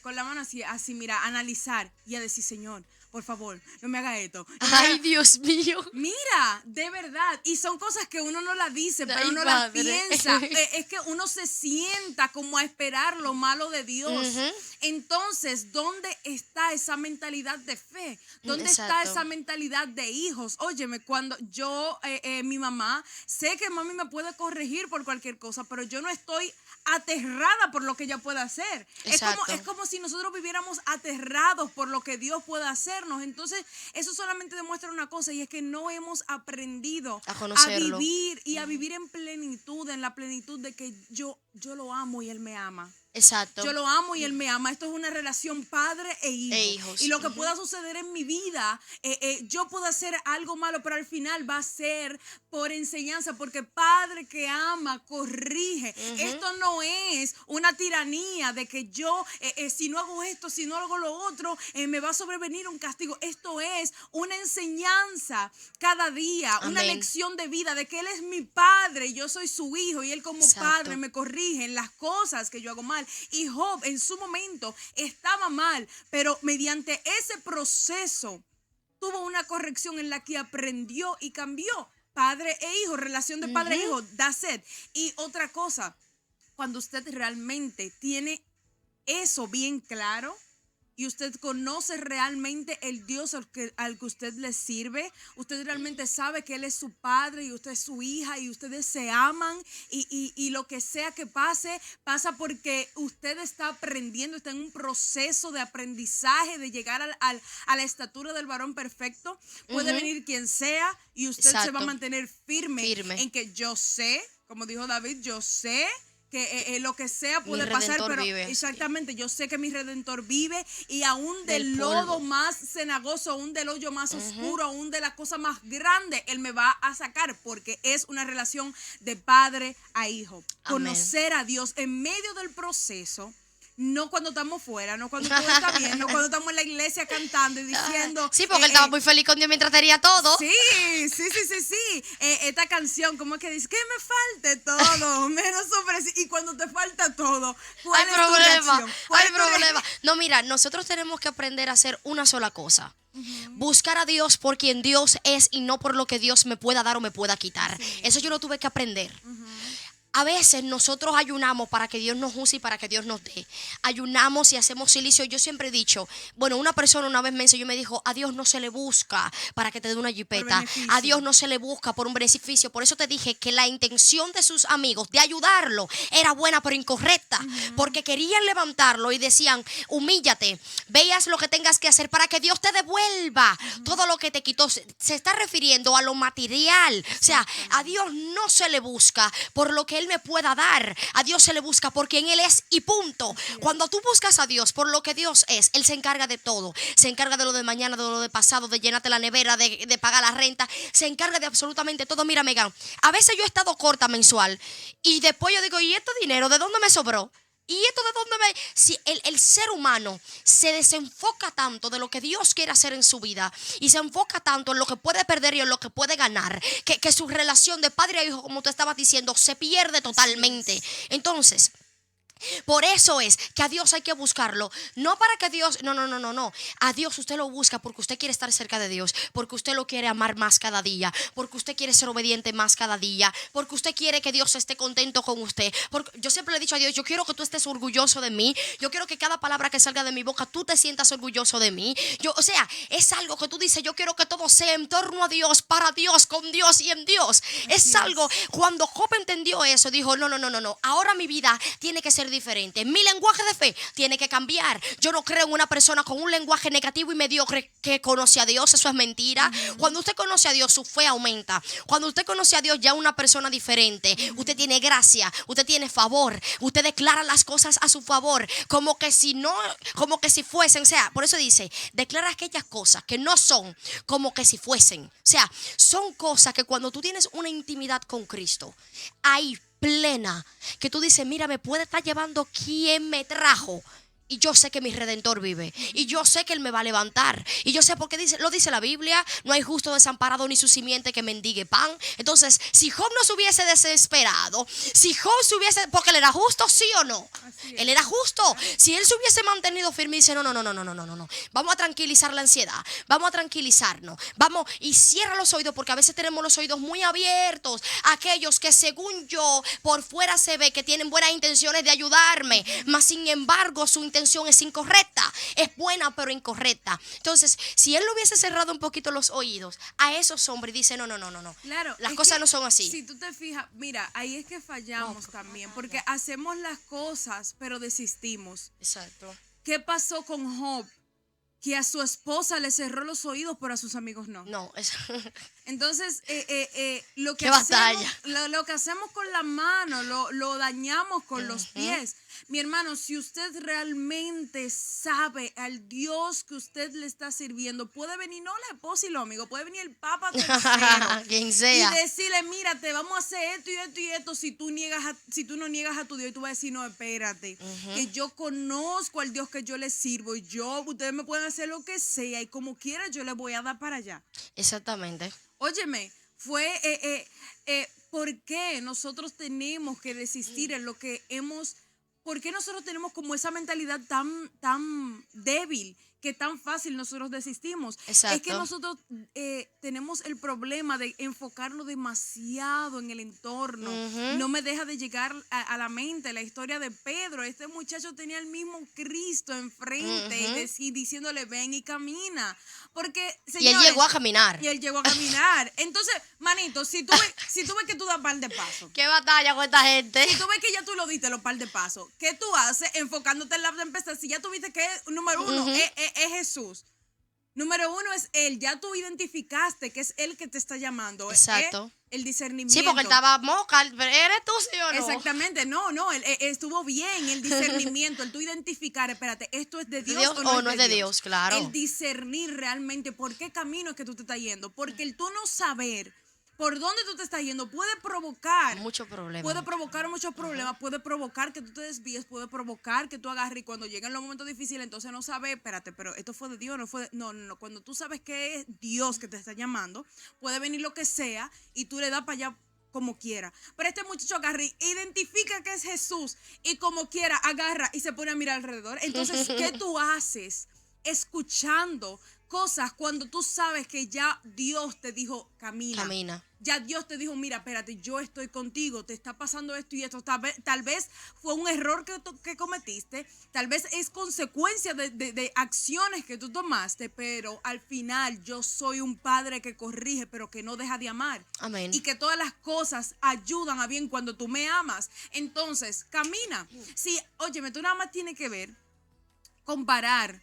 con la mano así, mira, a analizar y a decir, Señor, por favor, no me haga esto. Ay, Dios mío. Mira, de verdad, y son cosas que uno no las dice, pero Ay, uno las madre. piensa. Es que uno se sienta como a esperar lo malo de Dios. Entonces, ¿dónde está esa mentalidad de fe? ¿Dónde está Exacto. esa mentalidad de hijos? Óyeme, cuando yo, mi mamá, sé que mami me puede corregir por cualquier cosa, pero yo no estoy aterrada por lo que ella pueda hacer. Exacto. Es como si nosotros viviéramos aterrados por lo que Dios pueda hacernos. Entonces, eso solamente demuestra una cosa y es que no hemos aprendido A conocerlo. vivir y a vivir en plenitud, en la plenitud de que yo lo amo y Él me ama. Exacto. Yo lo amo y él me ama. Esto es una relación padre e hijo. Hijos. Y lo que pueda suceder en mi vida, yo puedo hacer algo malo, pero al final va a ser por enseñanza, porque padre que ama, corrige. Esto no es una tiranía de que yo, si no hago esto, si no hago lo otro, me va a sobrevenir un castigo. Esto es una enseñanza cada día, Amén. una lección de vida, de que él es mi padre y yo soy su hijo y él como Exacto. padre me corrige en las cosas que yo hago mal. Y Job en su momento estaba mal, pero mediante ese proceso tuvo una corrección en la que aprendió y cambió. Padre e hijo, relación de padre e hijo, that's it. Y otra cosa, cuando usted realmente tiene eso bien claro y usted conoce realmente el Dios al que usted le sirve, usted realmente sabe que Él es su padre y usted es su hija y ustedes se aman y lo que sea que pase, pasa porque usted está aprendiendo, está en un proceso de aprendizaje, de llegar a la estatura del varón perfecto. Puede venir quien sea y usted se va a mantener firme en que yo sé, como dijo David, yo sé que lo que sea puede pasar, pero vive. exactamente, yo sé que mi Redentor vive y aún del lodo más cenagoso, aún del hoyo más oscuro, aún de la cosa más grande, Él me va a sacar, porque es una relación de padre a hijo. Amén. Conocer a Dios en medio del proceso. No cuando estamos fuera, no cuando todo está bien, no cuando estamos en la iglesia cantando y diciendo... Sí, porque él estaba muy feliz con Dios mientras tenía todo. Sí. Esta canción, como que dice, que me falte todo, menos sobre sí. Y cuando te falta todo, ¿cuál es tu reacción? Hay problema. No, mira, nosotros tenemos que aprender a hacer una sola cosa. Buscar a Dios por quien Dios es y no por lo que Dios me pueda dar o me pueda quitar. Sí. Eso yo lo tuve que aprender. A veces nosotros ayunamos para que Dios nos use y para que Dios nos dé. Ayunamos y hacemos silicio. Yo siempre he dicho, bueno, una persona una vez me enseñó y me dijo, a Dios no se le busca para que te dé una jipeta. A Dios no se le busca por un beneficio. Por eso te dije que la intención de sus amigos de ayudarlo era buena pero incorrecta. Porque querían levantarlo y decían, humíllate, veas lo que tengas que hacer para que Dios te devuelva todo lo que te quitó. Se está refiriendo a lo material. O sea, a Dios no se le busca por lo que Él me pueda dar. A Dios se le busca por quien Él es y punto. Cuando tú buscas a Dios por lo que Dios es, Él se encarga de todo. Se encarga de lo de mañana, de lo de pasado, de llenarte la nevera, de pagar la renta. Se encarga de absolutamente todo. Mira, Megan, a veces yo he estado corta mensual y después yo digo, ¿y este dinero de dónde me sobró? ¿Y esto de dónde me...? Si el ser humano se desenfoca tanto de lo que Dios quiere hacer en su vida y se enfoca tanto en lo que puede perder y en lo que puede ganar, que su relación de padre a hijo, como tú estabas diciendo, se pierde totalmente. Entonces, por eso es que a Dios hay que buscarlo. No para que Dios, no. A Dios usted lo busca porque usted quiere estar cerca de Dios, porque usted lo quiere amar más cada día, porque usted quiere ser obediente más cada día, porque usted quiere que Dios esté contento con usted. Porque yo siempre le he dicho a Dios, yo quiero que tú estés orgulloso de mí. Yo quiero que cada palabra que salga de mi boca tú te sientas orgulloso de mí. O sea, es algo que tú dices, yo quiero que todo sea en torno a Dios, para Dios, con Dios y en Dios. Es algo, cuando Job entendió eso, dijo, no. Ahora mi vida tiene que ser diferente. Mi lenguaje de fe tiene que cambiar. Yo no creo en una persona con un lenguaje negativo y mediocre que conoce a Dios. Eso es mentira. Cuando usted conoce a Dios, su fe aumenta. Cuando usted conoce a Dios, ya una persona diferente. Usted tiene gracia, usted tiene favor, usted declara las cosas a su favor, como que si fuesen. O sea, por eso dice, declara aquellas cosas que no son como que si fuesen. O sea, son cosas que cuando tú tienes una intimidad con Cristo, hay plena, que tú dices, mira, me puede estar llevando quien me trajo. Y yo sé que mi Redentor vive. Y yo sé que Él me va a levantar. Y yo sé porque lo dice la Biblia. No hay justo desamparado ni su simiente que mendigue pan. Entonces, si Job no se hubiese desesperado, si Job se hubiese, porque él era justo, sí o no. Él era justo. Si él se hubiese mantenido firme y dice, no. Vamos a tranquilizar la ansiedad. Vamos a tranquilizarnos. Vamos y cierra los oídos, porque a veces tenemos los oídos muy abiertos. Aquellos que según yo, por fuera se ve que tienen buenas intenciones de ayudarme. Mas sin embargo, su intención es incorrecta, es buena pero incorrecta. Entonces, si él le hubiese cerrado un poquito los oídos a esos hombres y dice, no. Claro, las cosas no son así. Si tú te fijas, mira, ahí es que fallamos también, porque hacemos las cosas pero desistimos. Exacto. ¿Qué pasó con Job? que a su esposa le cerró los oídos, pero a sus amigos no. No, eso. Entonces, lo, que Qué hacemos, batalla. lo que hacemos con la mano, lo dañamos con los pies. Mi hermano, si usted realmente sabe al Dios que usted le está sirviendo, puede venir, no la esposa y los amigos, puede venir el Papa tercero Quien sea. y decirle, mira, te vamos a hacer esto y esto y esto si tú no niegas a tu Dios. Y tú vas a decir, no, espérate, que yo conozco al Dios que yo le sirvo y ustedes me pueden hacer lo que sea y como quiera yo les voy a dar para allá. Exactamente. Óyeme, fue ¿por qué nosotros tenemos que desistir en lo que hemos, por qué nosotros tenemos como esa mentalidad tan débil que tan fácil nosotros desistimos? Exacto. Es que nosotros tenemos el problema de enfocarnos demasiado en el entorno. No me deja de llegar a la mente la historia de Pedro. Este muchacho tenía el mismo Cristo enfrente y diciéndole, ven y camina. Porque, señores, y él llegó a caminar. Y él llegó a caminar. Entonces, manito, si tú ves que tú das par de pasos. ¿Qué batalla con esta gente? Si tú ves que ya tú lo diste los par de pasos, ¿qué tú haces enfocándote en la tempestad? Si ya tú viste que número uno es Jesús. Número uno es Él. Ya tú identificaste que es Él que te está llamando. Exacto. El discernimiento. Sí, porque él estaba moca. ¿Eres tú, sí o no? Exactamente. No, él estuvo bien. El discernimiento, el tú identificar, espérate, ¿esto es de Dios o no es de Dios? Claro. El discernir realmente por qué camino es que tú te estás yendo. Porque el tú no saber por dónde tú te estás yendo puede provocar muchos problemas. Puede provocar muchos problemas, puede provocar que tú te desvíes, puede provocar que tú agarres y cuando lleguen los momentos difíciles, entonces no sabes, espérate, pero esto fue de Dios, no fue de, no. Cuando tú sabes que es Dios que te está llamando, puede venir lo que sea y tú le das para allá como quiera. Pero este muchacho agarra y identifica que es Jesús y como quiera agarra y se pone a mirar alrededor. Entonces, ¿qué tú haces escuchando cosas cuando tú sabes que ya Dios te dijo camina? Ya Dios te dijo, mira, espérate, yo estoy contigo, te está pasando esto y esto. Tal vez fue un error que cometiste, tal vez es consecuencia de acciones que tú tomaste, pero al final yo soy un padre que corrige, pero que no deja de amar. Amén. Y que todas las cosas ayudan a bien cuando tú me amas. Entonces, camina. Sí, óyeme, tú nada más tienes que ver, comparar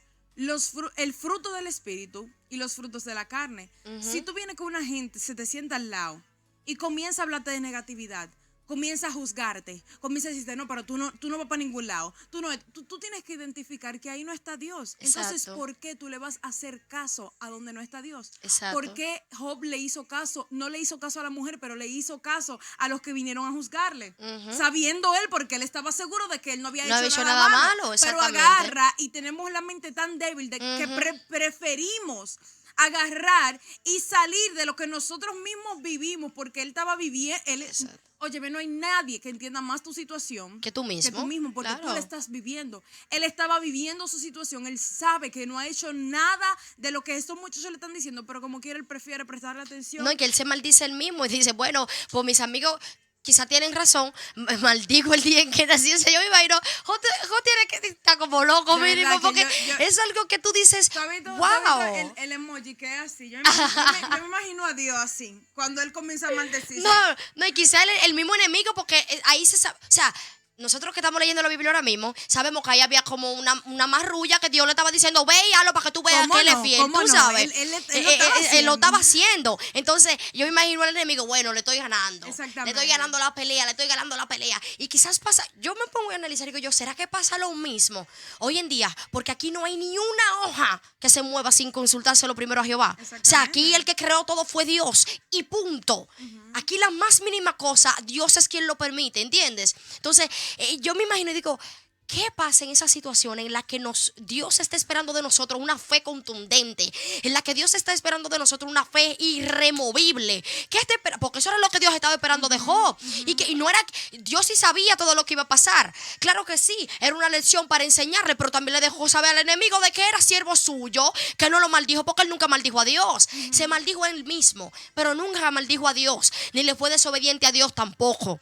el fruto del espíritu y los frutos de la carne. Si tú vienes con una gente, se te sienta al lado y comienza a hablarte de negatividad, comienza a juzgarte, comienza a decirte, no, pero tú no vas para ningún lado. Tú tienes que identificar que ahí no está Dios. Entonces, Exacto. ¿por qué tú le vas a hacer caso a donde no está Dios? Exacto. ¿Por qué Job le hizo caso? No le hizo caso a la mujer, pero le hizo caso a los que vinieron a juzgarle. Sabiendo él, porque él estaba seguro de que él no había hecho nada malo. Pero agarra y tenemos la mente tan débil de que preferimos agarrar y salir de lo que nosotros mismos vivimos, porque él estaba viviendo. Óyeme, no hay nadie que entienda más tu situación que tú mismo. Porque claro. tú la estás viviendo. Él estaba viviendo su situación, él sabe que no ha hecho nada de lo que estos muchachos le están diciendo, pero como quiera él prefiere prestarle atención. No, y que él se maldice él mismo y dice, bueno, pues mis amigos quizá tienen razón, maldigo el día en que nací ese yo me imagino, Jo tiene que estar como loco mínimo, porque es algo que tú dices, wow. El emoji que es así, yo me imagino a Dios así, cuando él comienza a maldecir. No, y quizá el mismo enemigo, porque ahí se sabe, o sea, nosotros que estamos leyendo la Biblia ahora mismo, sabemos que ahí había como una marrulla que Dios le estaba diciendo, ve y hazlo para que tú veas que él es fiel, tú sabes. Él lo estaba haciendo. Entonces, yo me imagino al enemigo, bueno, le estoy ganando. Exactamente. Le estoy ganando la pelea. Y quizás pasa, yo me pongo a analizar y digo yo, ¿será que pasa lo mismo hoy en día? Porque aquí no hay ni una hoja que se mueva sin consultárselo primero a Jehová. O sea, aquí el que creó todo fue Dios y punto. Aquí la más mínima cosa, Dios es quien lo permite, ¿entiendes? Entonces, yo me imagino y digo, ¿qué pasa en esa situación en la que Dios está esperando de nosotros una fe contundente? En la que Dios está esperando de nosotros una fe irremovible. Porque eso era lo que Dios estaba esperando de Job. Y no era, Dios sí sabía todo lo que iba a pasar. Claro que sí, era una lección para enseñarle, pero también le dejó saber al enemigo de que era siervo suyo, que no lo maldijo, porque él nunca maldijo a Dios. Se maldijo a él mismo, pero nunca maldijo a Dios, ni le fue desobediente a Dios tampoco.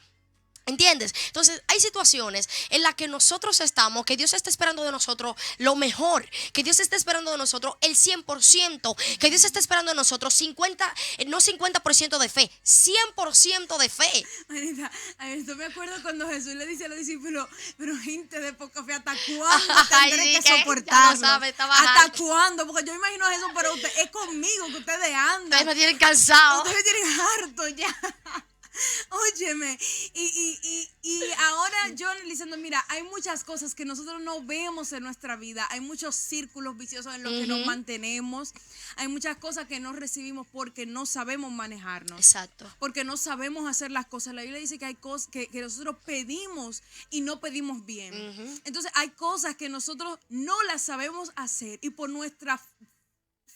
¿Entiendes? Entonces hay situaciones en las que nosotros estamos, que Dios está esperando de nosotros lo mejor, que Dios está esperando de nosotros el 100%, que Dios está esperando de nosotros 50, no 50% de fe, 100% de fe. Manita, yo me acuerdo cuando Jesús le dice a los discípulos, pero gente de poca fe, ¿hasta cuándo Ay, tendré sí, que que ya lo soportarlo? sabe, está ¿Hasta bajando. cuándo? Porque yo imagino a Jesús, pero es conmigo que ustedes andan. Ustedes me tienen cansado. Ustedes me tienen harto ya. Óyeme, y ahora yo analizando, mira, hay muchas cosas que nosotros no vemos en nuestra vida, hay muchos círculos viciosos en los que nos mantenemos, hay muchas cosas que no recibimos porque no sabemos manejarnos. Exacto. Porque no sabemos hacer las cosas. La Biblia dice que hay cosas que nosotros pedimos y no pedimos bien. Entonces hay cosas que nosotros no las sabemos hacer y por nuestra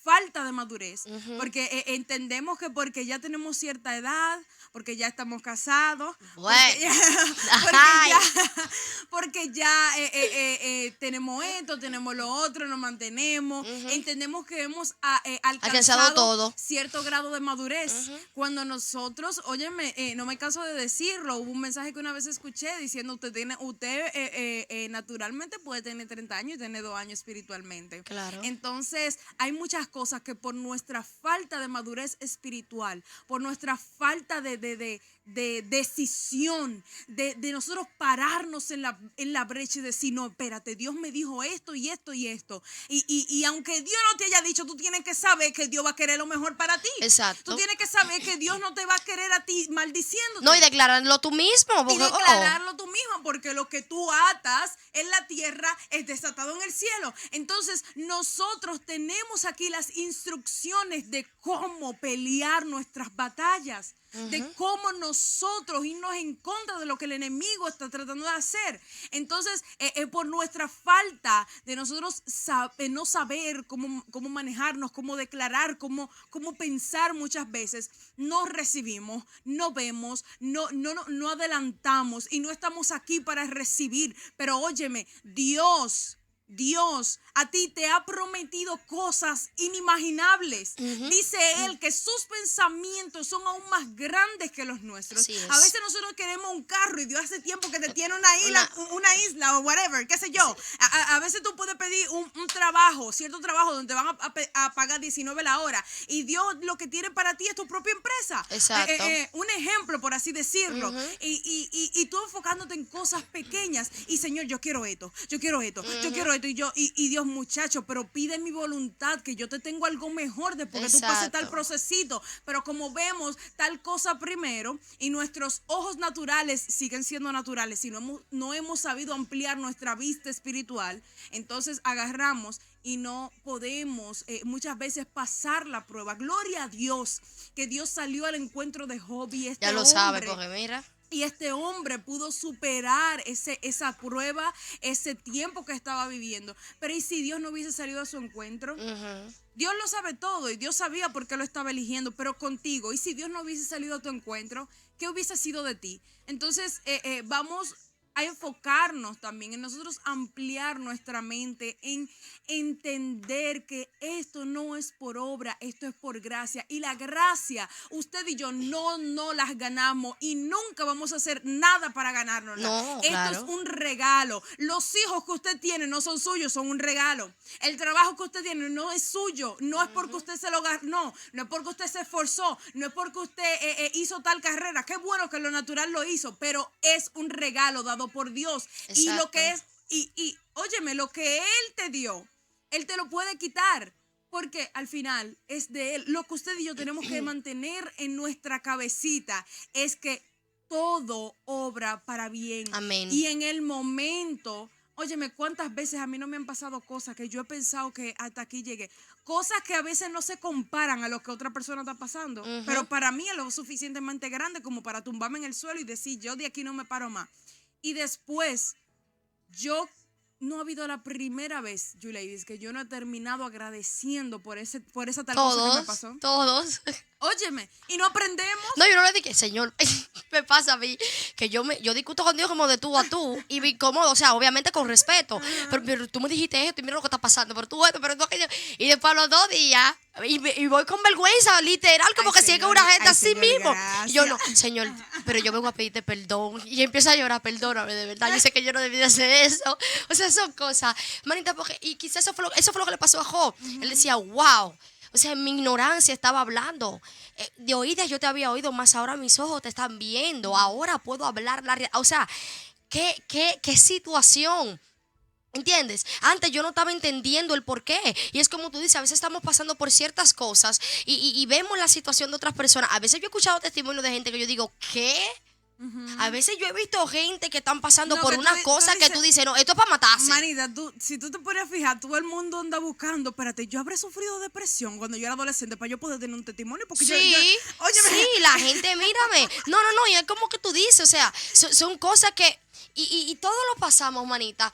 falta de madurez, porque entendemos que porque ya tenemos cierta edad, porque ya estamos casados, Bueno. porque ya tenemos esto, tenemos lo otro, nos mantenemos, entendemos que hemos alcanzado todo. cierto grado de madurez, cuando nosotros, óyeme, no me canso de decirlo, hubo un mensaje que una vez escuché diciendo, usted naturalmente puede tener 30 años y tener 2 años espiritualmente. Claro. Entonces, hay muchas cosas que por nuestra falta de madurez espiritual, por nuestra falta de decisión, de nosotros pararnos en la brecha y decir, no, espérate, Dios me dijo esto y esto y esto. Y aunque Dios no te haya dicho, tú tienes que saber que Dios va a querer lo mejor para ti. Exacto. Tú tienes que saber que Dios no te va a querer a ti maldiciéndote. No, y declararlo tú mismo. Y declararlo tú mismo, porque lo que tú atas en la tierra es desatado en el cielo. Entonces, nosotros tenemos aquí las instrucciones de cómo pelear nuestras batallas, de cómo nosotros irnos en contra de lo que el enemigo está tratando de hacer. Entonces, por nuestra falta de nosotros no saber cómo manejarnos, cómo declarar, cómo pensar muchas veces, no recibimos, no vemos, no adelantamos y no estamos aquí para recibir. Pero óyeme, Dios a ti te ha prometido cosas inimaginables. Dice Él que sus pensamientos son aún más grandes que los nuestros. A veces nosotros queremos un carro y Dios hace tiempo que te tiene una isla o whatever, qué sé yo. A veces tú puedes pedir un trabajo, cierto trabajo donde te van a pagar 19 la hora y Dios lo que tiene para ti es tu propia empresa. Exacto. Un ejemplo, por así decirlo. Y tú enfocándote en cosas pequeñas y Señor, yo quiero esto, yo quiero esto, yo quiero esto y Dios, muchacho, pero pide mi voluntad que yo te tengo algo mejor después que tú pases tal procesito. Pero como vemos, tal cosa primero y nuestros ojos naturales siguen siendo naturales. Si no hemos sabido ampliar nuestra vista espiritual, entonces agarramos y no podemos muchas veces pasar la prueba. Gloria a Dios que Dios salió al encuentro de Job y ya lo sabe, porque mira. Y este hombre pudo superar esa prueba, ese tiempo que estaba viviendo. Pero ¿y si Dios no hubiese salido a su encuentro? Dios lo sabe todo y Dios sabía por qué lo estaba eligiendo, pero contigo. ¿Y si Dios no hubiese salido a tu encuentro? ¿Qué hubiese sido de ti? Entonces vamos a enfocarnos también en nosotros ampliar nuestra mente, en entender que esto no es por obra, esto es por gracia. Y la gracia, usted y yo no las ganamos y nunca vamos a hacer nada para ganárnosla. No, esto claro. es un regalo. Los hijos que usted tiene no son suyos, son un regalo. El trabajo que usted tiene no es suyo, no es porque usted se lo ganó, no es porque usted se esforzó, no es porque usted hizo tal carrera. Qué bueno que lo natural lo hizo, pero es un regalo dado por Dios. Exacto. Y lo que es, y óyeme, lo que Él te dio, Él te lo puede quitar, porque al final es de Él. Lo que usted y yo tenemos que mantener en nuestra cabecita es que todo obra para bien. Amén. Y en el momento, óyeme, cuántas veces a mí no me han pasado cosas que yo he pensado que hasta aquí llegué. Cosas que a veces no se comparan a lo que otra persona está pasando. Pero para mí es lo suficientemente grande como para tumbarme en el suelo y decir, yo de aquí no me paro más. Y después, no ha habido la primera vez, Yuladies, que yo no he terminado agradeciendo por esa tal cosa que me pasó. Todos. Óyeme, y no aprendemos. No, yo no le dije, Señor, me pasa a mí, que yo discuto con Dios como de tú a tú y me incomodo, o sea, obviamente con respeto, pero tú me dijiste esto y mira lo que está pasando, pero tú esto, pero tú aquello. Y después a los 2 días, y voy con vergüenza, literal, como que sigue una gente así mismo. Y yo no, Señor, pero yo vengo a pedirte perdón. Y empieza a llorar, perdóname, de verdad, yo sé que yo no debí de hacer eso. O sea, son cosas, manita, porque, y quizás eso fue lo que le pasó a Job. Él decía, wow. O sea, en mi ignorancia estaba hablando. De oídas yo te había oído, más ahora mis ojos te están viendo. Ahora puedo hablar la realidad. O sea, qué situación. ¿Entiendes? Antes yo no estaba entendiendo el por qué. Y es como tú dices, a veces estamos pasando por ciertas cosas y vemos la situación de otras personas. A veces yo he escuchado testimonios de gente que yo digo, ¿qué? A veces yo he visto gente que están pasando por una cosa que tú dices, no, esto es para matarse. Manita, si tú te pones a fijar, todo el mundo anda buscando, espérate, yo habré sufrido depresión cuando yo era adolescente para yo poder tener un testimonio. Porque sí, óyeme. Sí, la gente, mírame. No, y es como que tú dices, o sea, son cosas que, y todos lo pasamos, manita,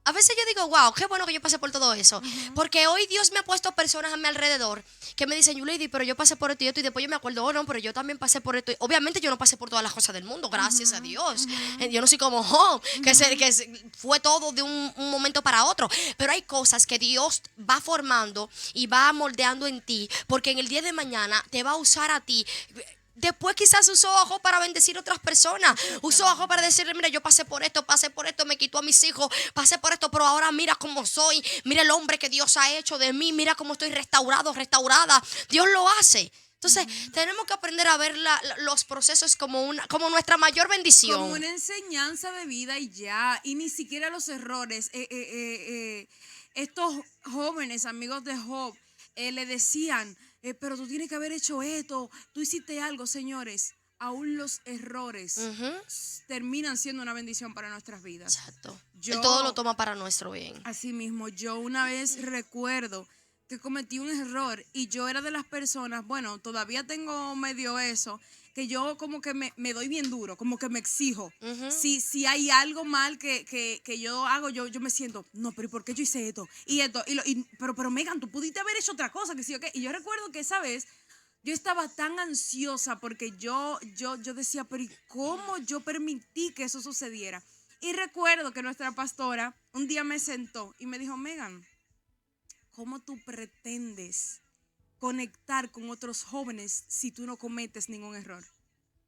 a veces yo digo, wow, qué bueno que yo pasé por todo eso. Porque hoy Dios me ha puesto personas a mi alrededor que me dicen, Yulady, pero yo pasé por esto y esto. Y después yo me acuerdo, oh, no, pero yo también pasé por esto. Obviamente yo no pasé por todas las cosas del mundo, gracias a Dios. Yo no soy como Job, fue todo de un momento para otro. Pero hay cosas que Dios va formando y va moldeando en ti. Porque en el día de mañana te va a usar a ti. Después quizás usó ojo para bendecir a otras personas. Usó ojo para decirle, mira, yo pasé por esto, me quitó a mis hijos, pasé por esto, pero ahora mira cómo soy. Mira el hombre que Dios ha hecho de mí, mira cómo estoy restaurada. Dios lo hace. Entonces, tenemos que aprender a ver los procesos como nuestra mayor bendición. Como una enseñanza de vida y ya. Y ni siquiera los errores. Estos jóvenes, amigos de Job, le decían, pero tú tienes que haber hecho esto, tú hiciste algo, señores. Aún los errores terminan siendo una bendición para nuestras vidas. Exacto. Él todo lo toma para nuestro bien. Así mismo, yo una vez recuerdo que cometí un error y yo era de las personas, bueno, todavía tengo medio eso, que yo como que me doy bien duro, como que me exijo. Si hay algo mal que yo hago, yo me siento, no, pero ¿y por qué yo hice esto? Y esto, pero Megan, tú pudiste haber hecho otra cosa, que sí o qué. Y yo recuerdo que esa vez yo estaba tan ansiosa porque yo decía, pero ¿y cómo yo permití que eso sucediera? Y recuerdo que nuestra pastora un día me sentó y me dijo, Megan, ¿cómo tú pretendes conectar con otros jóvenes si tú no cometes ningún error?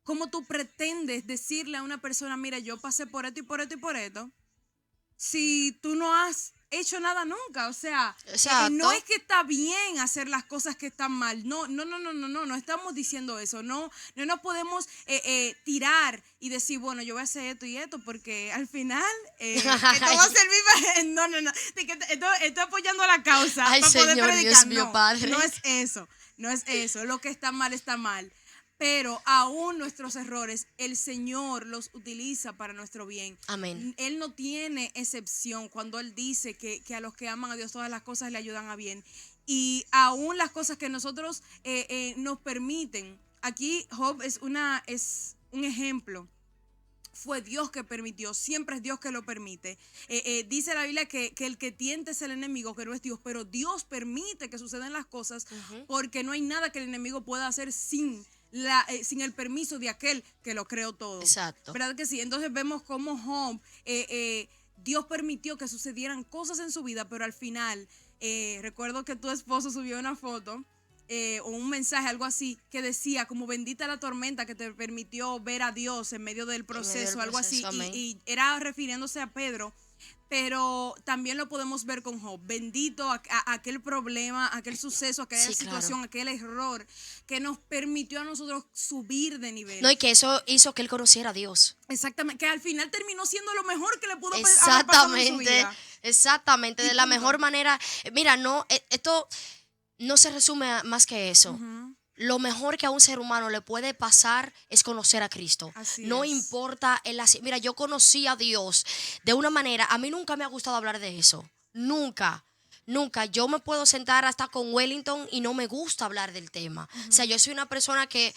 ¿Cómo tú pretendes decirle a una persona, mira, yo pasé por esto y por esto y por esto, si tú no has hecho nada nunca? O sea, no es que está bien hacer las cosas que están mal. No estamos diciendo eso. No nos podemos tirar y decir, bueno, yo voy a hacer esto y esto, porque al final esto va a servir para... No. Estoy apoyando la causa. Ay, para Señor, poder predicar. Dios mío, Padre. No es eso. Lo que está mal, está mal. Pero aún nuestros errores, el Señor los utiliza para nuestro bien. Amén. Él no tiene excepción cuando Él dice que a los que aman a Dios todas las cosas le ayudan a bien. Y aún las cosas que nosotros nos permiten. Aquí Job es un ejemplo. Fue Dios que permitió, siempre es Dios que lo permite. Dice la Biblia que el que tiente es el enemigo, que no es Dios, pero Dios permite que sucedan las cosas porque no hay nada que el enemigo pueda hacer sin el permiso de aquel que lo creó todo. Exacto. ¿Verdad que sí? Entonces vemos cómo Job, Dios permitió que sucedieran cosas en su vida, pero al final, recuerdo que tu esposo subió una foto o un mensaje, algo así, que decía como bendita la tormenta que te permitió ver a Dios en medio del proceso, algo así, y era refiriéndose a Pedro. Pero también lo podemos ver con Job. Bendito aquel problema, aquel suceso, aquella situación, aquel error que nos permitió a nosotros subir de nivel. No, y que eso hizo que él conociera a Dios. Exactamente, que al final terminó siendo lo mejor que le pudo haber pasado en su vida. Exactamente, de la mejor manera. Mira, esto no se resume a más que eso. Lo mejor que a un ser humano le puede pasar es conocer a Cristo. No importa mira, yo conocí a Dios de una manera, a mí nunca me ha gustado hablar de eso. Nunca. Yo me puedo sentar hasta con Wellington y no me gusta hablar del tema. O sea, yo soy una persona que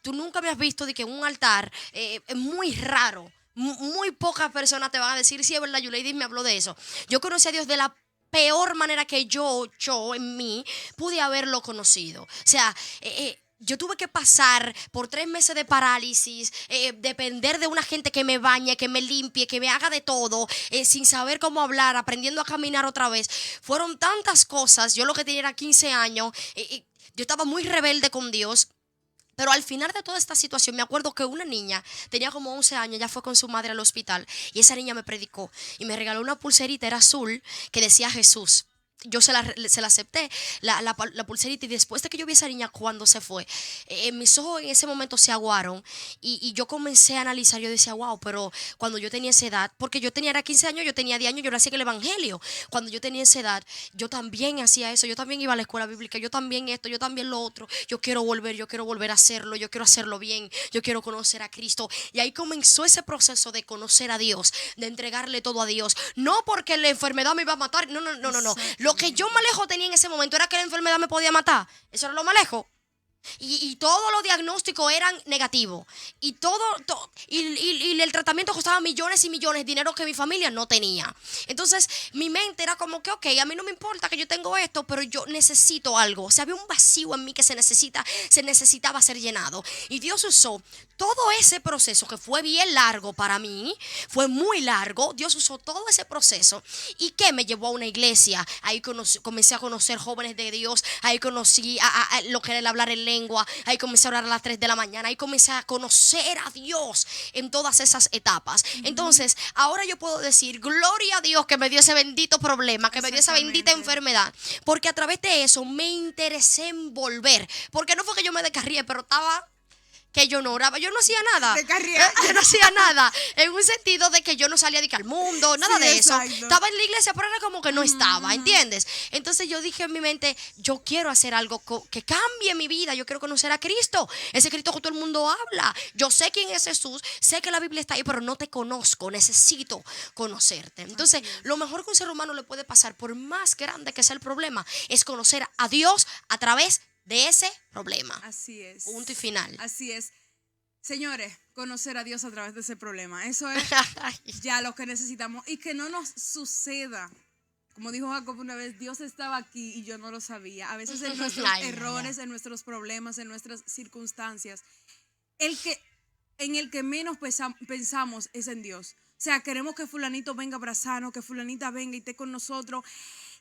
tú nunca me has visto de que en un altar es muy raro. Muy pocas personas te van a decir, sí, es verdad, Yulady me habló de eso. Yo conocí a Dios de la peor manera que yo en mí, pude haberlo conocido. O sea, yo tuve que pasar por 3 meses de parálisis, depender de una gente que me bañe, que me limpie, que me haga de todo, sin saber cómo hablar, aprendiendo a caminar otra vez. Fueron tantas cosas. Yo lo que tenía era 15 años. Yo estaba muy rebelde con Dios. Pero al final de toda esta situación, me acuerdo que una niña tenía como 11 años, ya fue con su madre al hospital, y esa niña me predicó y me regaló una pulserita, era azul, que decía Jesús. Yo se la acepté, la pulserita, y después de que yo vi a esa niña cuando se fue, mis ojos en ese momento se aguaron y yo comencé a analizar. Yo decía, wow, pero cuando yo tenía esa edad, porque yo tenía era 15 años, yo tenía 10 años, yo nací en el evangelio. Cuando yo tenía esa edad, yo también hacía eso, yo también iba a la escuela bíblica, yo también esto, yo también lo otro. Yo quiero volver a hacerlo, yo quiero hacerlo bien, yo quiero conocer a Cristo. Y ahí comenzó ese proceso de conocer a Dios, de entregarle todo a Dios. No porque la enfermedad me iba a matar, no. Lo que yo más lejos tenía en ese momento era que la enfermedad me podía matar. Eso era lo más lejos. Y todos los diagnósticos eran negativos. Y y el tratamiento costaba millones y millones, dinero que mi familia no tenía. Entonces mi mente era como que, ok, a mí no me importa que yo tengo esto, pero yo necesito algo. O sea, había un vacío en mí que se necesitaba ser llenado. Y Dios usó todo ese proceso, que fue bien largo para mí, fue muy largo. Dios usó todo ese proceso y que me llevó a una iglesia. Ahí comencé a conocer jóvenes de Dios. Ahí conocí a lo que era el hablar en lengua. Ahí comencé a orar a las 3 de la mañana. Ahí comencé a conocer a Dios en todas esas etapas. Entonces, ahora yo puedo decir, gloria a Dios que me dio ese bendito problema, que me dio esa bendita enfermedad, porque a través de eso me interesé en volver. Porque no fue que yo me descarrié, pero estaba que yo no oraba, yo no hacía nada. Yo no hacía nada. En un sentido de que yo no salía de que al mundo, nada de eso. Estaba en la iglesia, pero era como que no estaba, ¿entiendes? Entonces yo dije en mi mente, yo quiero hacer algo que cambie mi vida. Yo quiero conocer a Cristo. Ese Cristo que todo el mundo habla. Yo sé quién es Jesús, sé que la Biblia está ahí, pero no te conozco. Necesito conocerte. Entonces, lo mejor que un ser humano le puede pasar, por más grande que sea el problema, es conocer a Dios a través de ese problema. Así es. Punto y final. Así es. Señores, conocer a Dios a través de ese problema. Eso es ya lo que necesitamos. Y que no nos suceda. Como dijo Jacob una vez, Dios estaba aquí y yo no lo sabía. A veces en nuestros errores, en nuestros problemas, en nuestras circunstancias, en el que menos pensamos es en Dios. O sea, queremos que fulanito venga a abrazarnos, que fulanita venga y esté con nosotros.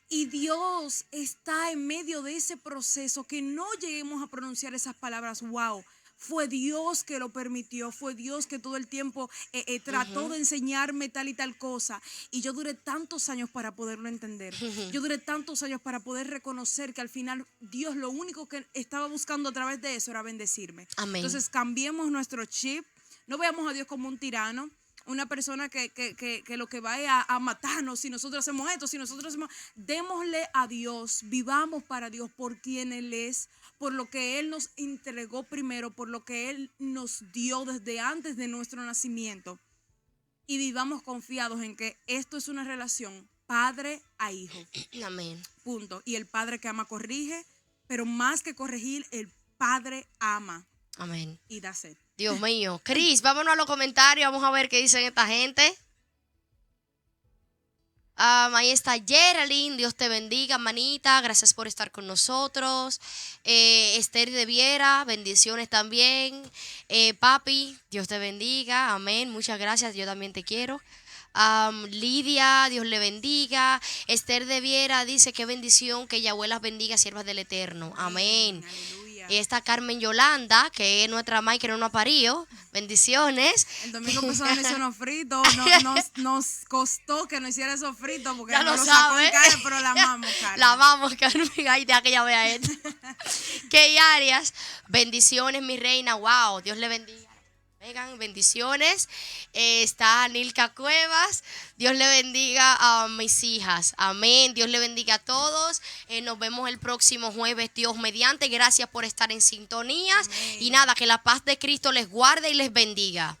Y Dios está en medio de ese proceso, que no lleguemos a pronunciar esas palabras, wow, fue Dios que lo permitió, fue Dios que todo el tiempo trató de enseñarme tal y tal cosa. Y yo duré tantos años para poderlo entender. Yo duré tantos años para poder reconocer que al final Dios lo único que estaba buscando a través de eso era bendecirme. Amén. Entonces cambiemos nuestro chip, no veamos a Dios como un tirano, una persona que lo que va a matarnos si nosotros hacemos esto, si nosotros hacemos. Démosle a Dios, vivamos para Dios por quien Él es, por lo que Él nos entregó primero, por lo que Él nos dio desde antes de nuestro nacimiento. Y vivamos confiados en que esto es una relación padre a hijo. Amén. Punto. Y el padre que ama corrige, pero más que corregir, el padre ama. Amén. Y da sed. Dios mío. Cris, vámonos a los comentarios. Vamos a ver qué dicen esta gente. Ahí está Geraldine. Dios te bendiga, manita. Gracias por estar con nosotros. Esther de Viera, bendiciones también. Papi, Dios te bendiga. Amén. Muchas gracias. Yo también te quiero. Lidia, Dios le bendiga. Esther de Viera dice, qué bendición, que Yahweh las bendiga, siervas del Eterno. Amén. Aleluya. Esta Carmen Yolanda, que es nuestra May, que no nos parió. Bendiciones. El domingo pasado no hizo unos fritos. Nos costó que no hiciera esos fritos porque ya no lo lo sabe. sacó en cara, pero la amamos, Carmen. La amamos, Carmen. Ay, deja que ella vea esto. Key Arias, bendiciones, mi reina. Wow, Dios le bendiga. Vengan, bendiciones. Está Nilka Cuevas. Dios le bendiga a mis hijas. Amén. Dios le bendiga a todos. Nos vemos el próximo jueves, Dios mediante. Gracias por estar en sintonías. Amén. Y nada, que la paz de Cristo les guarde y les bendiga.